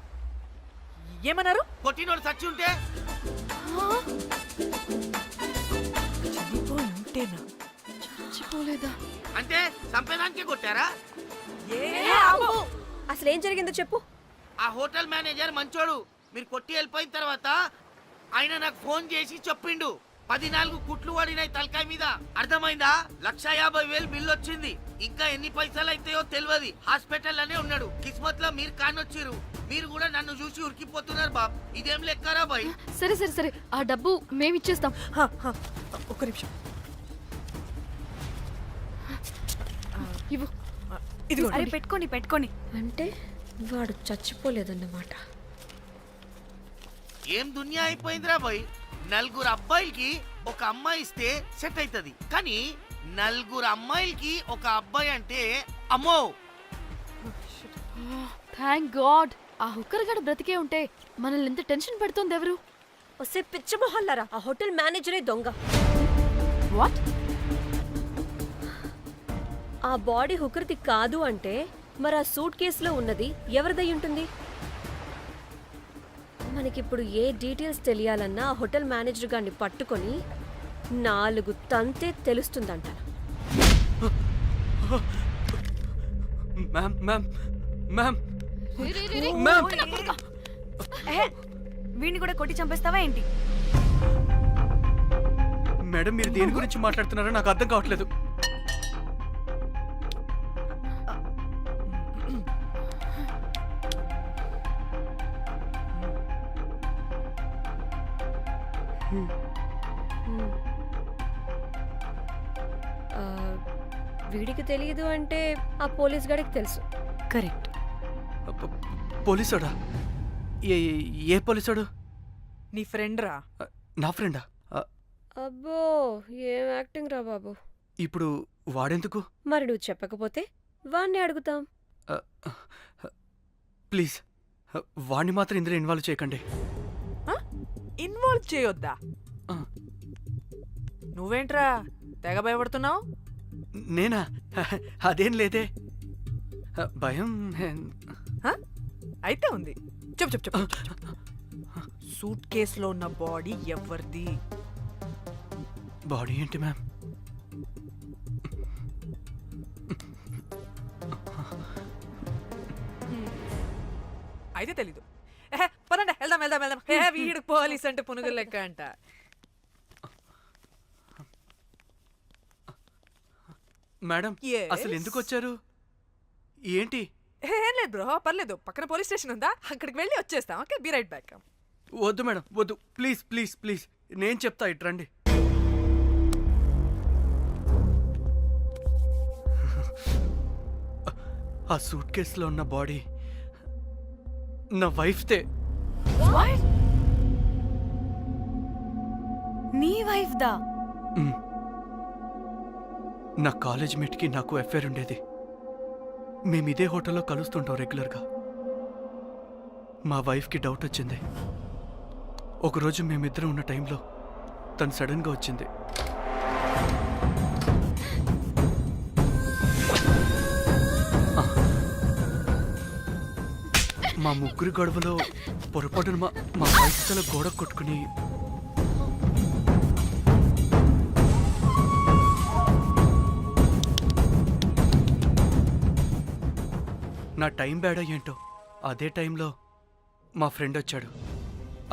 ఏమన్నారు? కొట్టినోడు చచ్చి ఉంటే? ఉంటేనా? చచ్చిపోలేదా? అంటే సంపేదానికే కొట్టారా? అసలు ఏం జరిగిందో చెప్పు. ఆ హోటల్ మేనేజర్ మంచోడు. మీరు కొట్టి వెళ్ళిపోయిన తర్వాత ఆయన నాకు ఫోన్ చేసి చెప్పిండు 14 కుట్లు పడినాయి తలకాయ మీద. అర్థమైందా? 1,50,000 బిల్లు వచ్చింది. ఇంకా ఎన్ని పైసలు అయితాయో తెలియదు. హాస్పిటల్ లోనే ఉన్నాడు. కిస్మత్ లో మీరు కానొచ్చిరు. మీరు కూడా నన్ను చూసి ఉరికిపోతున్నారు బాబ్. ఇదేం లెక్కరా బాయ్? సరే, ఆ డబ్బు మేమిచ్చేస్తాం. ఒక నిమిషం. ఇవ్వు. ఇదిగో. అరే పెట్టుకోని. అంటే వాడు చచ్చిపోలేదన్నమాట. ఏం దునియా అయిపోయిందిరా బాయ్. 4 అబ్బాయిలకి ఒక అమ్మాయి ఇస్తే సెట్ అవుతుంది. కానీ 4 అమ్మాయిలకి ఒక అబ్బాయి అంటే అమ్మో. Thank God. ఆ హుక్కర్ గడు బ్రతికే ఉంటే మనల్ని ఎంత టెన్షన్ పెడుతోంది ఎవరు? వస్తే పిచ్చ మొహల్లారా, ఆ హోటల్ మేనేజరే దొంగ. వాట్? ఆ బాడీ హుకర్ది కాదు అంటే మరి ఆ సూట్ కేసులో ఉన్నది ఎవరిదై ఉంటుంది? మనకిప్పుడు ఏ డీటెయిల్స్ తెలియాలన్నా ఆ హోటల్ మేనేజర్ గారిని పట్టుకొని 4 తంతే తెలుస్తుందంట. మ్యామ్ మ్యామ్ మ్యామ్ మ్యామ్ వీడిని కూడా కొట్టి చంపేస్తావా ఏంటి? మేడం మీరు దేని గురించి మాట్లాడుతున్నారో నాకు అర్థం కావట్లేదు. ఆ, వీడికి తెలియదు అంటే ఆ పోలీస్ గాడికి తెలుసు. కరెక్ట్. పోలీసోడా? ఏ పోలీసోడు? నీ ఫ్రెండ్ రా. నా ఫ్రెండా? అబ్బో ఏం యాక్టింగ్ రా బాబు. ఇప్పుడు వాడెందుకు? మరి నువ్వు చెప్పకపోతే వాణ్ణి అడుగుతాం. ప్లీజ్ వాడిని మాత్రం ఇందులో ఇన్వాల్వ్ చేయకండి. ఇన్వాల్వ్ చేయొద్దా? ఆ. నువ్వేంట్రా తెగ భయపడుతున్నావు? నేనా? అదేం లేదే. భయం అయితే ఉంది. చెప్పు చెప్పు చెప్పు. సూట్ కేసులో ఉన్న బాడీ ఎవరిది? బాడీ ఏంటి మ్యామ్? అయితే తెలీదు. పదండి వెళ్దాం వెళ్దాం వెళ్దాం. వీడు పోలీస్ అంటే పునుగులు లెక్క అంట. Madam Yes. అసలు ఎందుకు వచ్చారు? ఏంటి? ఏం లేదు బ్రో, పర్లేదు. పక్కన పోలీస్ స్టేషన్ ఉందా, అక్కడికి వెళ్ళి వచ్చేస్తాం. Okay, be right back. వద్దు మేడం వద్దు, ప్లీజ్ ప్లీజ్ ప్లీజ్, నేను చెప్తా ఇటు రండి. ఆ సూట్ కేసులో ఉన్న బాడీ నా వైఫ్తే. నీ వైఫ్ దా? మ్. నా కాలేజ్ మేట్కి నాకు అఫేర్ ఉండేది. మేము ఇదే హోటల్లో కలుస్తుంటాం రెగ్యులర్గా. మా వైఫ్కి డౌట్ వచ్చింది. ఒకరోజు మేమిద్దరం ఉన్న టైంలో తను సడన్గా వచ్చింది. మా ముగ్గురి గొడవలో పొరపాటున మా వైఫ్ తల గోడ కొట్టుకుని నా టైం బ్యాడ్ ఏంటో అదే టైంలో మా ఫ్రెండ్ వచ్చాడు.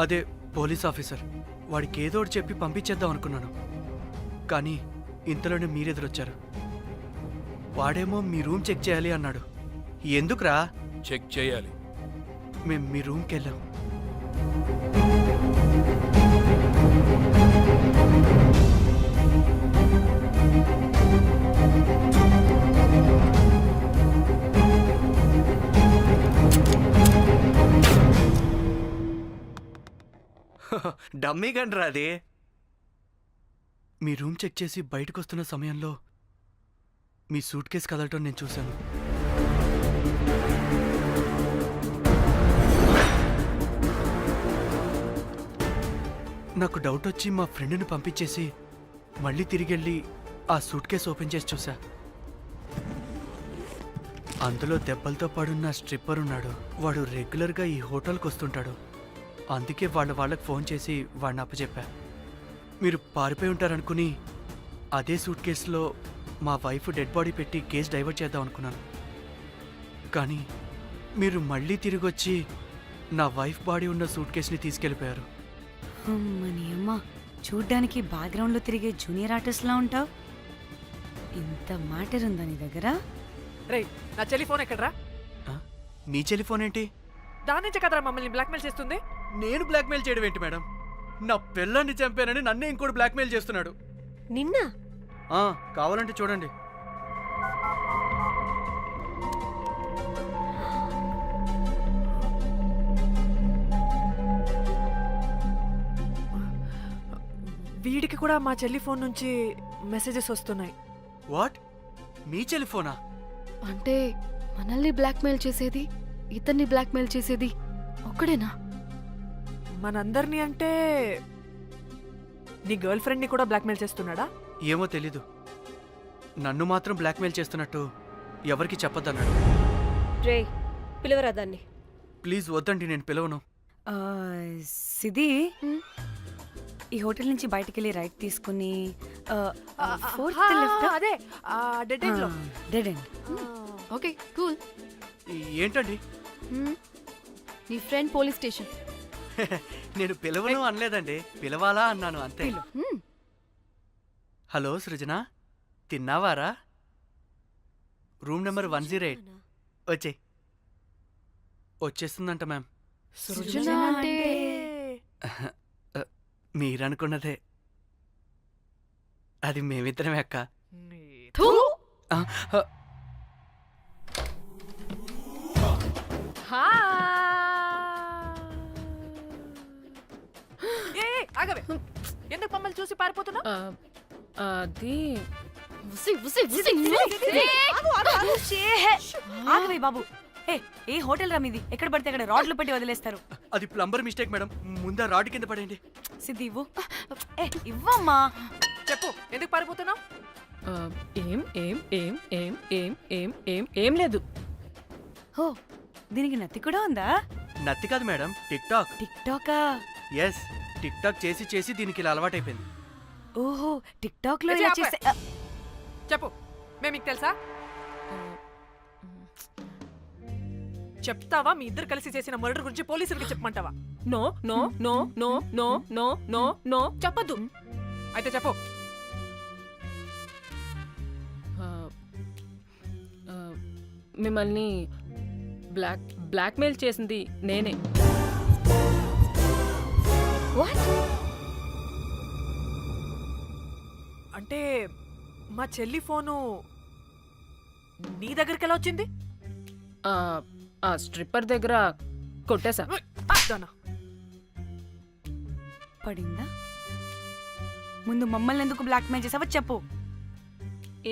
అదే పోలీస్ ఆఫీసర్. వాడికి ఏదో ఒకటి చెప్పి పంపించేద్దాం అనుకున్నాను. కానీ ఇంతలోనే మీరెదురొచ్చారు. వాడేమో మీ రూమ్ చెక్ చేయాలి అన్నాడు. ఎందుకురా? చెక్ చేయాలి. మేము మీ రూమ్కి వెళ్ళాం. డమ్మీ గండ్రా అది. మీ రూమ్ చెక్ చేసి బయటకు వస్తున్న సమయంలో మీ సూట్ కేసు కదలటం నేను చూశాను. నాకు డౌట్ వచ్చి మా ఫ్రెండ్ని పంపించేసి మళ్ళీ తిరిగెళ్ళి ఆ సూట్ కేసు ఓపెన్ చేసి చూసా. అందులో దెబ్బలతో పడున్న స్ట్రిప్పర్ ఉన్నాడు. వాడు రెగ్యులర్గా ఈ హోటల్కి వస్తుంటాడు. అందుకే వాళ్ళకి ఫోన్ చేసి వాడిని అప్పచెప్పా. మీరు పారిపోయి ఉంటారనుకుని అదే సూట్ కేసులో మా వైఫ్ డెడ్ బాడీ పెట్టి కేసు డైవర్ట్ చేద్దాం అనుకున్నాను. కానీ మీరు మళ్ళీ తిరిగి వచ్చి నా వైఫ్ బాడీ ఉన్న సూట్ కేసుని తీసుకెళ్ళిపోయారు. అమ్మని అమ్మ, చూడ్డానికి బ్యాక్గ్రౌండ్లో తిరిగే జూనియర్ ఆర్టిస్ట్లా ఉంటావు. ఇంత మ్యాటర్ ఉందా నీ దగ్గర? రేయ్, నా చెల్లి ఫోన్ ఎక్కడరా? మీ టెలిఫోన్ ఏంటి? దాని నుంచే కదరా మమ్మల్ని బ్లాక్మెయిల్ చేస్తుంది. నేను బ్లాక్మెయిల్ చేయడం ఏంటి మేడం? నా పిల్లాన్ని చంపానని నన్నే ఇంకోటి బ్లాక్మెయిల్ చేస్తున్నాడు. నిన్న కావాలంటే చూడండి. వీడికి కూడా మా చెల్లి ఫోన్ నుంచి మెసేజెస్ వస్తున్నాయి. వాట్? మీ టెలిఫోనా? అంటే మనల్ని బ్లాక్మెయిల్ చేసేది, ఇతన్ని బ్లాక్మెయిల్ చేసేది ఒక్కడేనా? మనందరినీ అంటే నీ గర్ల్ ఫ్రెండ్ని కూడా బ్లాక్మెయిల్ చేస్తున్నాడా? ఏమో తెలీదు. నన్ను మాత్రం బ్లాక్మెయిల్ చేస్తున్నట్టు ఎవరికి చెప్పొద్దన్నాడు. రే పిలవరా దాన్ని. ప్లీజ్ వద్దండి, నేను పిలవను. సిది ఈ హోటల్ నుంచి బయటికి వెళ్ళి రైట్ తీసుకుని ఫోర్త్ లెఫ్ట్ అదే డెడ్ ఎండ్ లో. Dead end. Okay cool. ఏంటండి? నీ ఫ్రెండ్ పోలీస్ స్టేషన్. నేను పిలవను అనలేదండి, పిలవాలా అన్నాను అంతే. హలో సృజన, తిన్నావారా? Room number 108. వచ్చే వచ్చేస్తుందంట మ్యామ్. సృజన అంటే మీరనుకున్నదే, అది మేమిద్దరమే అక్క. థూ. ఆ, ఆ, ఆగవే, ఎందుకు మమ్మల్ని చూసి పారిపోతున్నా? అది ఉసి ఉసి ఉసి. ఆగవే బాబు. ఏ హోటల్ రా మీది? ఎక్కడ పడితే అక్కడ రాడ్లు పెట్టి వదిలేస్తారు. అది ప్లంబర్ మిస్టేక్ మేడం, ముందా రాడ్ కింద పడేయండి. సిద్ధి ఇవ్వు. ఇవ్వమ్మా. చెప్పు, ఎందుకు పారిపోతున్నావు? ఏం ఏం ఏం ఏం ఏం ఏం ఏం ఏం లేదు. హో, దీనికి నత్తి కూడా ఉందా? నత్తి కాదు మేడం, టిక్ టాక్. టిక్ టాకా? ఎస్, టిక్ టాక్ చేసి చేసి దీనికి ఇలా అలవాటైపోయింది. ఓహో, టిక్ టాక్ లో ఏ, ఇలా ఆపే. చేసే చెప్పు, మేము మీకు తెలుసా? చెప్తావా? మీ ఇద్దరు కలిసి చేసిన మర్డర్ గురించి పోలీసులకి చెప్పమంటావా? No no no no no no no no చెప్పద్దు. అయితే చెప్పు. మిమ్మల్ని బ్లాక్మెయిల్ చేసింది నేనే. అంటే మా చెల్లి ఫోను నీ దగ్గరికి ఎలా వచ్చింది? ఆ స్ట్రిప్పర్ దగ్గర కొట్టేశా. దానా, పడిందా? ముందు మమ్మల్ని ఎందుకు బ్లాక్మెయిల్ చేసావో చెప్పు.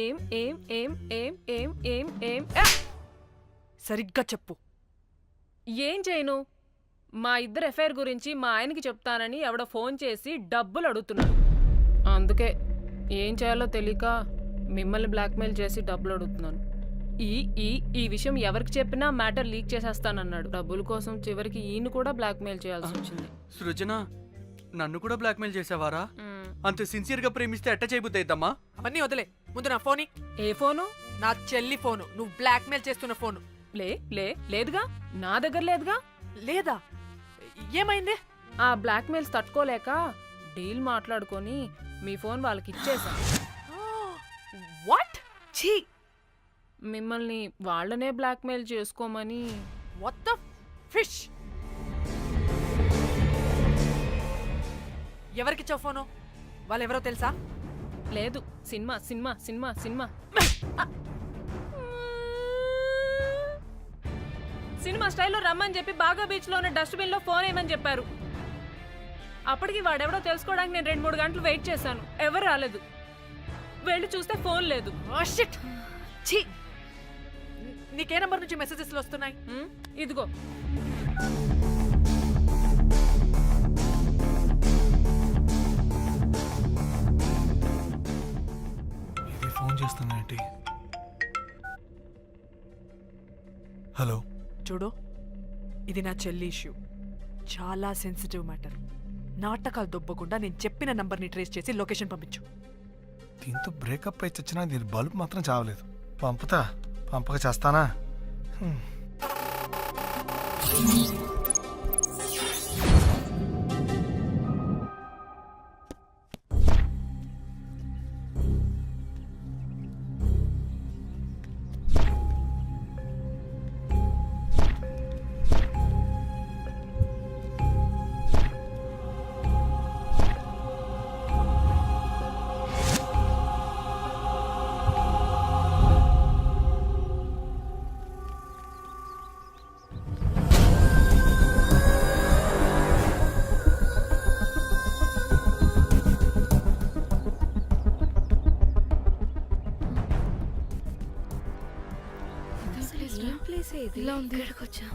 ఏం ఏం ఏం ఏం ఏం ఏం ఏం సరిగ్గా చెప్పు. ఏం చేయను? మా ఇద్దరు ఎఫ్ఐఆర్ గురించి మా ఆయనకి చెప్తానని ఎవడో ఫోన్ చేసి డబ్బులు అడుగుతున్నాడు. అందుకే ఏం చేయాలో తెలియక మిమ్మల్ని బ్లాక్మెయిల్ చేసి డబ్బులు అడుగుతున్నాను. ఈ ఈ ఈ విషయం ఎవరికి చెప్పినా మ్యాటర్ లీక్ చేసేస్తానన్నాడు. డబ్బుల కోసం చివరికి ఈయన కూడా బ్లాక్మెయిల్ చేయాల్సి వచ్చింది. సృజన, నన్ను కూడా బ్లాక్మెయిల్ చేసావారా? అంత సిన్సియర్ గా ప్రేమిస్తే ఎట్ట చేయబుద్దయిద్దమ్మా? అవన్నీ వదిలే, ముందు నా ఫోని. ఏ ఫోను? నా చెల్లి ఫోను, నువ్వు బ్లాక్మెయిల్ చేస్తున్న ఫోను. లేదుగా, నా దగ్గర లేదుగా. లేదా? ఏమైంది? ఆ బ్లాక్మెయిల్స్ తట్టుకోలేక డీల్ మాట్లాడుకొని మీ ఫోన్ వాళ్ళకి ఇచ్చేసా. వాట్? ఛీ, మిమ్మల్ని వాళ్ళనే బ్లాక్మెయిల్ చేసుకోమని. What the fish? ఎవరికిచ్చావు ఫోను? వాళ్ళెవరో తెలుసా? లేదు, cinema cinema cinema cinema cinema స్టైల్లో రమ్మని చెప్పి బాగా బీచ్లో ఉన్న డస్ట్బిన్లో ఫోన్ వేయమని చెప్పారు. అప్పటికి వాడెవడో తెలుసుకోవడానికి నేను 2-3 గంటలు వెయిట్ చేశాను. ఎవరు రాలేదు. వెళ్ళి చూస్తే ఫోన్ లేదు. షిట్. ఛీ, నీకే నంబర్ నుంచి మెసేజెస్లు వస్తున్నాయి? ఇదిగో. ఫోన్ చేస్తానంటే. హలో. చూడు, ఇది నా చెల్లి ఇష్యూ, చాలా సెన్సిటివ్ మ్యాటర్. నాటకాలు దొబ్బకుండా నేను చెప్పిన నంబర్ని ట్రేస్ చేసి లొకేషన్ పంపించు. దీంతో బ్రేకప్ అయి చచ్చినా దీని బల్బ్ మాత్రం చావలేదు. పంపక చేస్తానా? ఇలా ఉంది. ఇక్కడికి వచ్చా.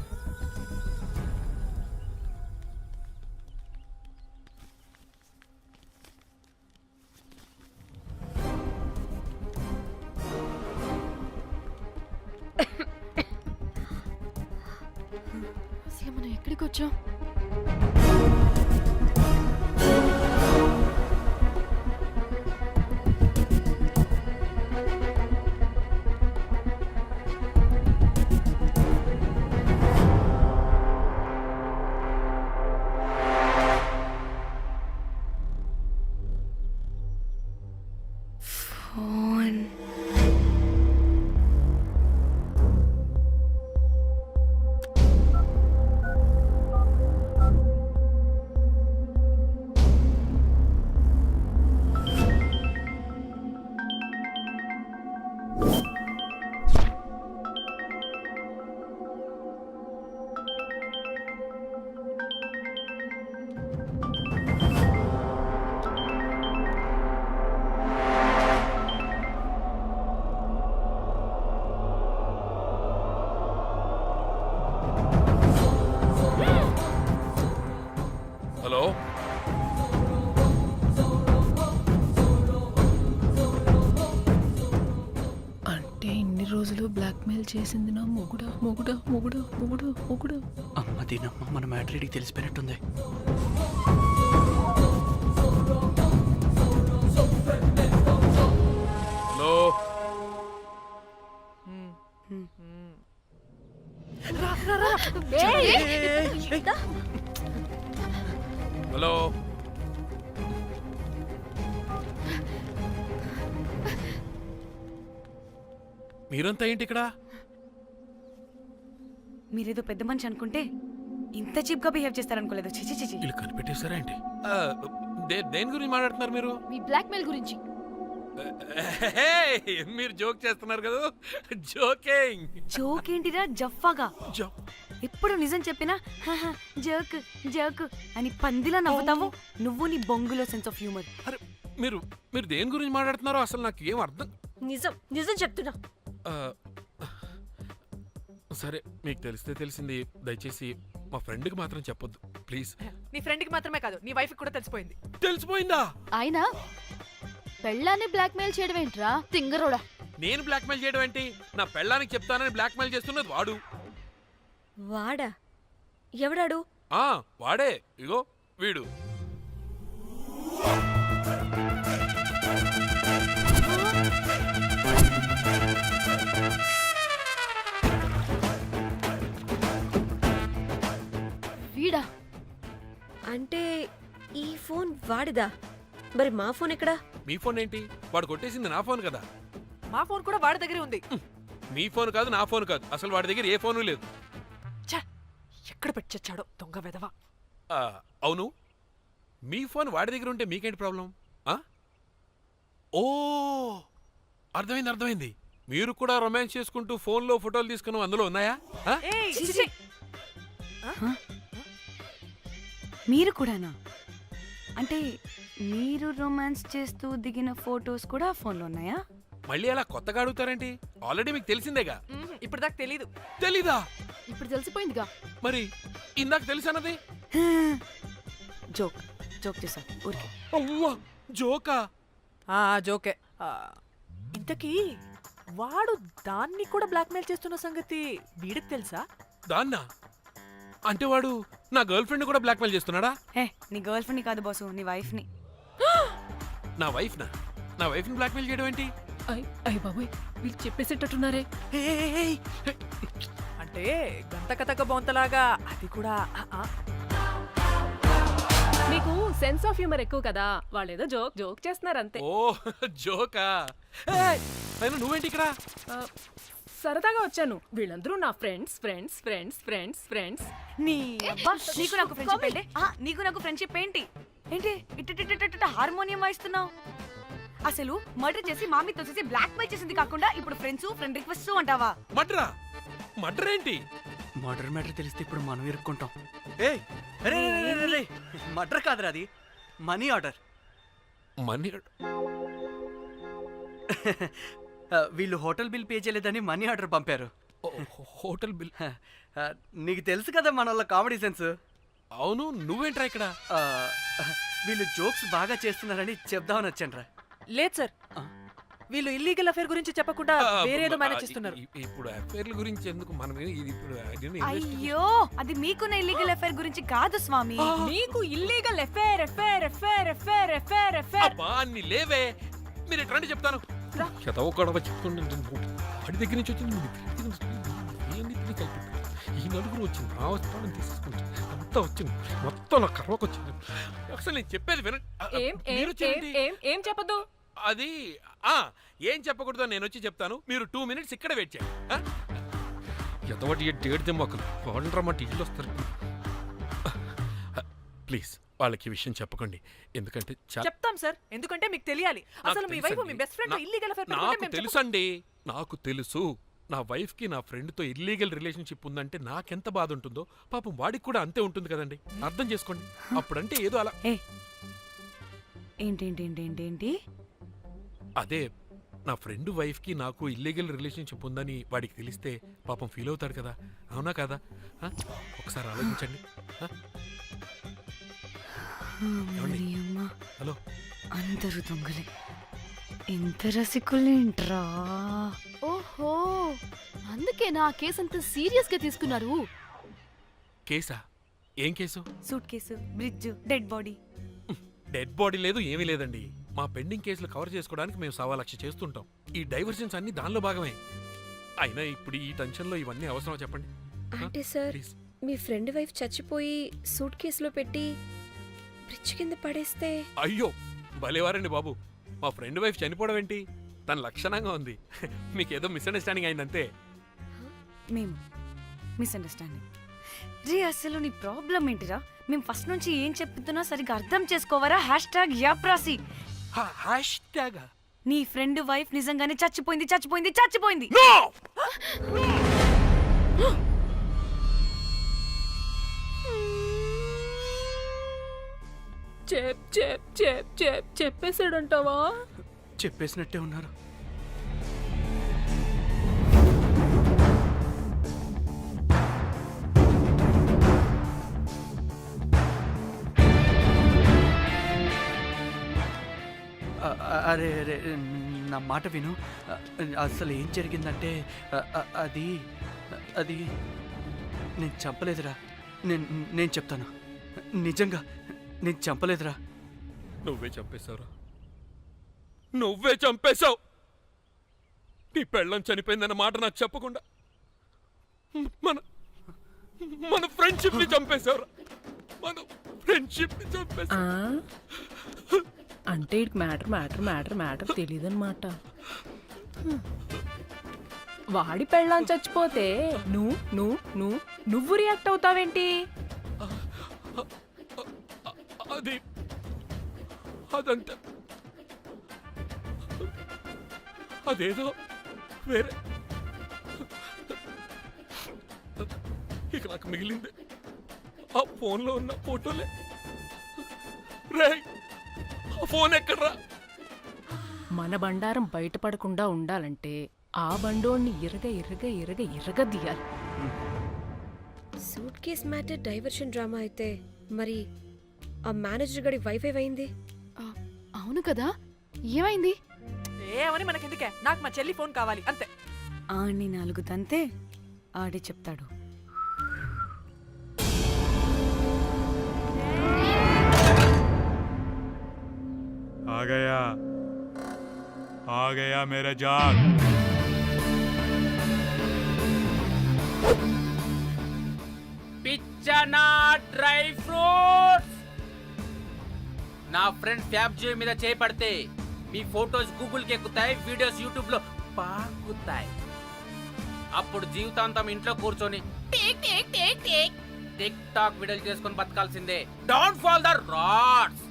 మనం ఎక్కడికి వచ్చాం? ఫోన్. హలో అంటే ఇన్ని రోజులు బ్లాక్మెయిల్ చేసింది నా మొగుడా మొగుడా మొగుడా మొగుడా మొగుడా. అమ్మ దీనమ్మ మన మ్యాట్రీడికి తెలిసిపోయినట్టుంది. హలో హలో మీరంతా ఏంటి ఇక్కడ? మీరేదో పెద్ద మనిషి అనుకుంటే ఇంత చీప్ గా బిహేవ్ చేస్తారనుకోలేదు. చిచి చిచి. వీళ్ళు కనిపెట్టేశారా ఏంటి? దేని గురించి మాట్లాడుతున్నారు మీరు? మీ బ్లాక్మెయిల్ గురించి. మీరు జోక్ చేస్తున్నారు కదా? జోకింగ్. జోక్ ఏంటిరా జఫ్ఫాగా? ఎప్పుడు నిజం చెప్పినా "హహ, జోక్ జోక్ అని పందిలా నవ్వుతావు. నువ్వు నీ బొంగులో సెన్స్ ఆఫ్ హ్యూమర్. అరే మీరు మీరు దేని గురించి మాట్లాడుతున్నారో అసలు నాకు ఏం అర్థం. నిజం నిజం చెప్తున్నా. ఆ, సరే మీకు తెలిస్తే తెలిసింది. దయచేసి మా ఫ్రెండ్కి మాత్రం చెప్పొద్దు ప్లీజ్. నీ ఫ్రెండ్కి మాత్రమే కాదు, నీ వైఫ్కి కూడా తెలిసిపోయింది. తెలిసిపోయిందా? ఆయన పెళ్ళాన్ని బ్లాక్మెయిల్ చేయడం ఏంట్రా తింగరోడా? నేను బ్లాక్మెయిల్ చేయడం ఏంటి? నా పెళ్ళానికి చెప్తానని బ్లాక్మెయిల్ చేస్తున్నది వాడు. వాడా? ఎవడాడు? వాడే. ఇగో వీడు. వీడా? అంటే ఈ ఫోన్ వాడిదా? మరి మా ఫోన్ ఎక్కడా? మీ ఫోన్ ఏంటి? వాడు కొట్టేసింది నా ఫోన్ కదా. మా ఫోన్ కూడా వాడి దగ్గరే ఉంది. మీ ఫోన్ కాదు, నా ఫోన్ కాదు. అసలు వాడి దగ్గర ఏ ఫోను లేదు. ఛ! ఎక్కడ పెట్టొచ్చాడో దొంగ వెధవ. అవును, మీ ఫోన్ వాడి దగ్గర ఉంటే మీకేంటి ప్రాబ్లం? ఓ అర్థమైంది అర్థమైంది. మీరు కూడా రొమాన్స్ చేసుకుంటూ ఫోన్లో ఫోటోలు తీసుకున్నాం, అందులో ఉన్నాయా? ఏయ్, చిచి. మీరు కూడానా? అంటే మీరు రొమాన్స్ చేస్తూ దిగిన ఫొటోస్ కూడా ఫోన్లో ఉన్నాయా? మళ్ళీ అలా కొత్తగా అడుగుతారేంటి? ఆల్రెడీ మీకు తెలిసిందేగా. ఇప్పుడు దాకా తెలీదు. తెలీదా? ఇప్పుడు తెలిసిపోయిందిగా. మరి ఇందాక తెలిసన్నది? జోక్ జోక్ చేశా ఊరికే. అవ్వా జోకా? జోకే. ఇంతకీ వాడు దాన్ని కూడా బ్లాక్మెయిల్ చేస్తున్న సంగతి వీడికి తెలుసా? దాన్నా? అంటే వాడు నా గర్ల్ ఫ్రెండ్ కూడా బ్లాక్మెయిల్ చేస్తున్నాడా? నీ గర్ల్ ఫ్రెండ్ని కాదు బాసు, నీ వైఫ్ని. నా వైఫ్నా? నా వైఫ్ని బ్లాక్మెయిల్ చేయడం ఏంటి? అయ్య బాబోయ్, వీళ్ళు చెప్పేసేటట్టున్నారే. అంటే గంత కథక బొంతలాగా అది కూడా. మీకు సెన్స్ ఆఫ్ హ్యూమర్ ఎక్కువ కదా, వాళ్ళేదో జోక్ జోక్ చేస్తున్నారు అంతే. ఓ జోకా? అయినా నువ్వేంటి ఇక్కడ? సరదాగా వచ్చాను. వీళ్ళందరూ నా friends friends friends friends friends. నీకు నాకు ఫ్రెండ్షిప్ ఏంటి? నీకు నాకు ఫ్రెండ్షిప్ ఏంటి? ఏంటి ఇట్ట హార్మోనియం వాయిస్తున్నావు? అసలు మర్డర్ చేసి మామితో చేసి బ్లాక్ మెయిల్ చేసింది కాకుండా ఇప్పుడు ఫ్రెండ్స్ ఫ్రెండ్ రిక్వెస్ట్ అంటావా? మడ్రా? మడ్ర ఏంటి? మర్డర్ మ్యాటర్ తెలిస్తే ఇప్పుడు మనం ఇరుక్కుంటాం. మర్డర్ కాదురా, అది మనీ ఆర్డర్. మనీ? వీళ్ళు హోటల్ బిల్ పే చేయలేదని మనీ ఆర్డర్ పంపారు. Hotel bill? నీకు తెలుసు కదా మన వాళ్ళ కామెడీ సెన్స్. అవును, నువ్వేంట్రా ఇక్కడ? వీళ్ళు జోక్స్ బాగా చేస్తున్నారని చెప్దామని వచ్చాను రా. లేదు సార్, వీళ్ళు ఇల్లీగల్ అఫేర్ గురించి చెప్పకుండా వేరేదో మేనేజ్ చేస్తున్నారు. ఇప్పుడు అఫైర్ల గురించి ఎందుకు మనం ఇది ఇప్పుడు అయ్యో అది మీకున్న ఇల్లీగల్ అఫైర్ గురించి కాదు స్వామి. నీకు illegal affair affair affair affair affair affair అబ్బా అన్ని లేవే, మీరు ఎట్లాంటి చెప్తాను చదవ గొడవ చెప్తుండే వాడి దగ్గర నుంచి వచ్చింది ఈ నలుగురు వచ్చింది నా వస్తానని తీసుకుంటే అంతా వచ్చింది మొత్తం నా కర్వకు వచ్చింది. అసలు నేను చెప్పేది వినండి. ఏం ఏం మీరు ఏం చేయండి. ఏం ఏం చెప్పదు? అది ఏం చెప్పకూడదో నేను వచ్చి చెప్తాను, మీరు 2 minutes ఇక్కడ వెయిట్ చేయండి. ఎంతవాటి డేట్ దెమ్మకలు వాళ్ళ మా టీవీలో వస్తారు. ప్లీజ్ వాళ్ళకి ఈ విషయం చెప్పకండి, ఎందుకంటే చెప్తాం సార్, ఎందుకంటే మీకు తెలియాలి. అసలు మీ వైఫ్ మీ బెస్ట్ ఫ్రెండ్ ఇల్లీగల్ అఫేర్ నాకు తెలుసండి, నాకు తెలుసు. నా వైఫ్కి నా ఫ్రెండ్తో ఇల్లీగల్ రిలేషన్షిప్ ఉందంటే నాకెంత బాధ ఉంటుందో పాపం వాడికి కూడా అంతే ఉంటుంది కదండి. అర్థం చేసుకోండి. అప్పుడంటే ఏదో అలా ఏంటి అదే నా ఫ్రెండ్ వైఫ్కి నాకు ఇల్లీగల్ రిలేషన్షిప్ ఉందని వాడికి తెలిస్తే పాపం ఫీల్ అవుతాడు కదా, అవునా కదా? ఒకసారి ఆలోచించండి. హలో, అందరూ దొంగలే, ఎంత రసికులేంట్రా. ఓహో, అందుకే నా కేసు అంత సీరియస్ గా తీసుకున్నారు. కేసా? ఏం case? Suit case, bridge, dead body. Dead body లేదు, ఏమీ లేదండి. మా పెండింగ్ కేసులు కవర్ చేసుకోవడానికి మేము 1,00,000 చేస్తుంటాం. ఈ డైవర్షన్స్ అన్ని దానిలో భాగమే. అయినా ఇప్పుడు ఈ టెన్షన్లో ఇవన్నీ అవసరం చెప్పండి. అంటే sir, please. Me friend wife చచ్చిపోయి సూట్ కేసులో పెట్టి బ్రిడ్జ్ కింద పడేస్తే? అయ్యో భలేవారండి బాబు, మా ఫ్రెండ్ వైఫ్ చనిపోవడం ఏంటి? తన లక్షణంగా ఉంది. మీకేదో మిస్అండర్స్టాండింగ్ అయిందంతే. మేము మిస్అండర్స్టాండింగ్ రే. అసలు నీ ప్రాబ్లం ఏంటిరా? మేము ఫస్ట్ నుంచి ఏం చెప్తున్నా సరిగ్గా అర్థం చేసుకోవరా? #యాప్రాసి. నీ ఫ్రెండ్ వైఫ్ నిజంగానే చచ్చిపోయింది. చెప్పేసాడంటావా? చెప్పేసినట్టే ఉన్నారు. అరే అరే నా మాట విను. అసలు ఏం జరిగిందంటే అది అది నేను చంపలేదురా. నేను చెప్తాను, నిజంగా నేను చంపలేదురా. నువ్వే చంపేశావురా, నువ్వే చంపేశావు. నీ పెళ్ళం చనిపోయిందన్న మాట నాకు చెప్పకుండా మన మన ఫ్రెండ్షిప్ ని చంపేశావురా. మన ఫ్రెండ్షిప్ ని చంపేశావు. అంటే మ్యాటర్ తెలియదన్నమాట. వాడి పెళ్ళాం చచ్చిపోతే నువ్వు రియాక్ట్ అవుతావేంటి? అదంటే అదేదో వేరే. ఇక నాకు మిగిలింది ఆ ఫోన్లో ఉన్న ఫోటోలే. రే, ఆ ఫోన్ ఎక్కడ్రా? మన బండారం బయటపడకుండా ఉండాలంటే ఆ బండోడిని ఇరగ తీయాలి. Suit case matter diversion drama అయితే మరి ఆ మేనేజర్ గడి వైఫ్ ఏమైంది? అవును కదా, ఏమైంది? ఏమని మనకెందుకే, నాకు మా చెల్లి ఫోన్ కావాలి అంతే. ఆడిని 4 తంతే ఆడే చెప్తాడు. आ गया मेरा जाग. పిచ్చనా డ్రై ఫ్రూట్స్. నా ఫ్రెండ్ ఫ్యాబ్ జియో మీద చేపడితే మీ ఫోటోస్ గూగుల్ కి ఎక్కుతాయి, వీడియోస్ యూట్యూబ్ లో పాకుతాయి. అప్పుడు జీవితాంతం ఇంట్లో కూర్చొని టిక్ టాక్ వీడియోలు చేసుకొని బతకాల్సిందే. Don't fall the rods.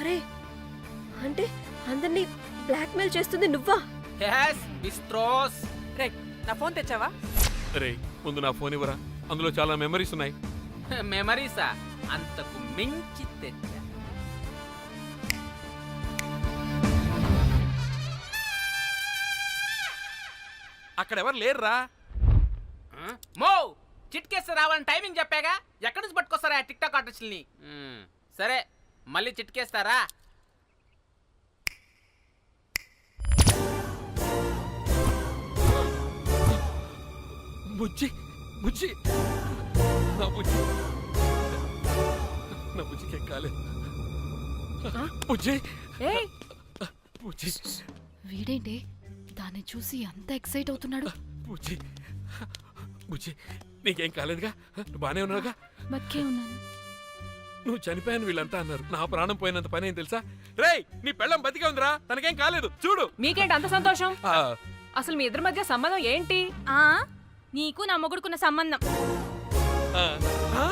అరే, అంటే అందరినీ బ్లాక్మెయిల్ చేస్తుంది నువ్వా? yes బిస్ట్రోస్. రే, నా ఫోన్ తెచ్చావా? రే, ముందు నా ఫోన్ ఇవ్వరా, అందులో చాలా మెమరీస్ ఉన్నాయి. మెమరీసా? అంతకు మించి తెచ్చా. అక్కడ ఎవరు లేరురా. మో చిట్కేస్తే రావాలని టైమింగ్ చెప్పాగా, ఎక్కడి నుంచి పట్టుకొస్తారా ఆ టిక్ టాక్ ఆర్టిస్టుల్ని? సరే, మళ్ళీ చిట్కేస్తారా? బుజ్జి బుజ్జి నా బుజ్జి నా బుజ్జికి ఏం కాలేదు బుజ్జి ఏయ్ బుజ్జి వీడేంటి దాన్ని చూసి అంత ఎక్సైట్ అవుతున్నాడు? బుజ్జి బుజ్జి నీకేం కాలేదుగా? నువ్వు బానే ఉన్నావుగా? బతికే ఉన్నాను. నువ్వు చనిపోయాను వీళ్ళంతా అన్నారు. నా ప్రాణం పోయినంత పని ఏం తెలుసా? రేయ్ నీ పెళ్ళం బతికే ఉందిరా, తనకేం కాలేదు చూడు. మీకేంటి అంత సంతోషం? ఆ, అసలు మీ ఇద్దరి మధ్య సంబంధం ఏంటి? నీకు నా మొగుడుకున్న సంబంధం. ఆ, ఆ?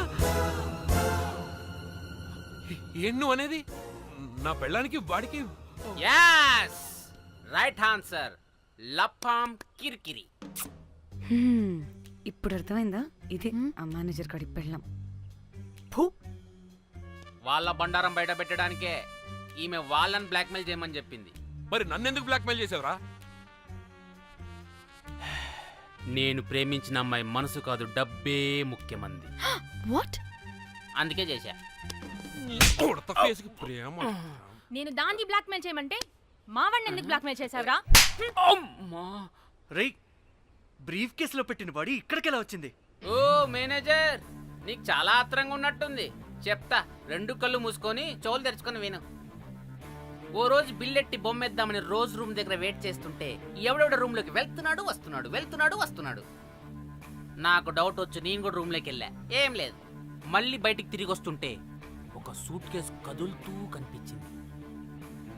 ఏం నువ్వు అనేది? నా పెళ్ళానికి వాడికి యాస్ రైట్ ఆన్సర్. లపాం కిరికిరి. ఇప్పుడు అర్థమైందా? ఇది ఆ మేనేజర్ కాడి పెళ్ళం. వాళ్ళ బండారం బయట పెట్టడానికే ఈమె వాళ్ళని బ్లాక్మెయిల్ చేయమని చెప్పింది. మరి నన్నెందుకు బ్లాక్మెయిల్ చేసావురా? నేను ప్రేమించిన అమ్మాయి మనసు కాదు, డబ్బే ముఖ్యమంది. వాట్? అందుకే చేశా. ఉడత ఫేస్కి ప్రేమ. నేను దాన్ని బ్లాక్మెయిల్ చేయమంటే మావాడిని ఎందుకు బ్లాక్మెయిల్ చేశావురా? రేయ్, బ్రీఫ్ కేసులో పెట్టిన బాడీ ఇక్కడికెలా వచ్చింది? ఓ మేనేజర్, నీకు చాలా ఆత్రంగా ఉన్నట్టుంది. చెప్తా, రెండు కళ్ళు మూసుకొని చెవులు తెరుచుకొని విను. ఓ రోజు బిల్లెట్టి బొమ్మేద్దామని రోజు రూమ్ దగ్గర వెయిట్ చేస్తుంటే ఎవడెవడ రూమ్లోకి వెళ్తున్నాడు వస్తున్నాడు. నాకు డౌట్ వచ్చి నేను కూడా రూమ్లోకి వెళ్ళా. ఏం లేదు. మళ్ళీ బయటికి తిరిగి వస్తుంటే ఒక సూట్ కేసు కదులుతూ కనిపించింది.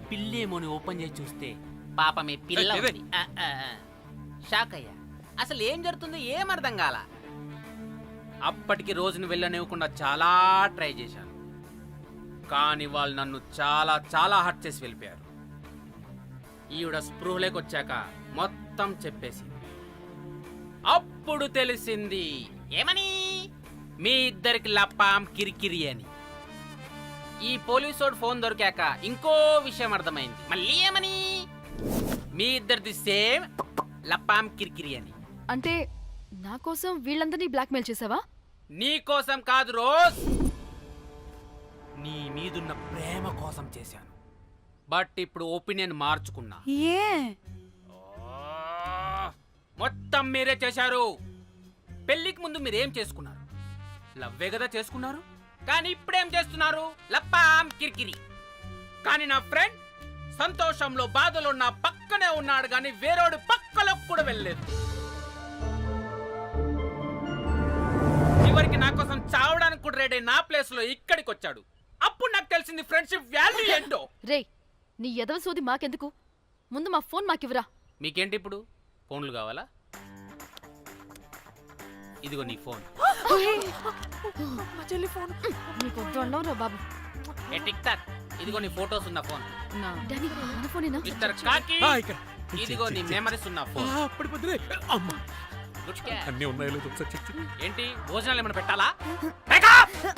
పిల్లేమోని ఓపెన్ చేసి చూస్తే పాపమే పిల్ల ఉంది. షాక్ అయ్యా. అసలు ఏం జరుగుతుందో ఏం అర్థం కాల. అప్పటికి రోజును వెళ్ళనివ్వకుండా చాలా ట్రై చేశాను, కానీ వాళ్ళు నన్ను చాలా చాలా హర్ట్ చేసి వెళ్ళిపోయారు. ఈవిడ స్పృహలోకి వచ్చాక మొత్తం చెప్పేసింది. అప్పుడు తెలిసింది ఏమని, మీ ఇద్దరికి లపాం కిరికిరి అని. ఈ పోలీసోడు ఫోన్ దొరికాక ఇంకో విషయం అర్థమైంది. మళ్ళీ ఏమని, మీ ఇద్దరిది సేమ్ లపాం కిరికిరి అని. అంటే నా కోసం వీళ్ళందరినీ బ్లాక్మెయిల్ చేసావా? నీ కోసం కాదు రోజ్, నీ మీదున్న ప్రేమ కోసం చేశాను. బట్ ఇప్పుడు ఒపీనియన్ మార్చుకున్నా. మొత్తం మీరే చేశారు. పెళ్లికి ముందు మీరేం చేసుకున్నారు? లవ్వే కదా చేసుకున్నారు. కానీ ఇప్పుడేం చేస్తున్నారు? లప్పాం కిరికిరి. కానీ నా ఫ్రెండ్ సంతోషంలో బాధలో నా పక్కనే ఉన్నాడు, కానీ వేరేవాడు పక్కలోకి కూడా వెళ్ళలేదు. చివరికి నా కోసం చావడానికి కూడా రెడీ నా ప్లేస్ లో ఇక్కడికి వచ్చాడు. అప్పుడు నాకు తెలిసింది ఫ్రెండ్షిప్ వాల్యూ ఏంటో. రేయ్, నీ ఎదవ సోది మాకెందుకు? ముందు మా ఫోన్ మాకివ్వరా. మీకేంటి ఇప్పుడు ఫోన్లు కావాలా? ఇదిగో నీ ఫోన్. మా చెల్లి ఫోన్. నీకు వద్దు రా బాబు. ఏ టిక్ టాక్, ఇదిగో నీ ఫోటోస్ ఉన్న ఫోన్. డానీ, మన ఫోనేనా? మిస్టర్ కాకి, ఇక్కడ ఇదిగో నీ మెమరీస్ ఉన్న ఫోన్. పడిపోతుంది. అమ్మా గుడ్ క్యాట్. అన్నీ ఉన్నాయో లేదో ఒకసారి చెక్ చెయ్యి. ఏంటి భోజనాలు ఏమైనా పెట్టాలా?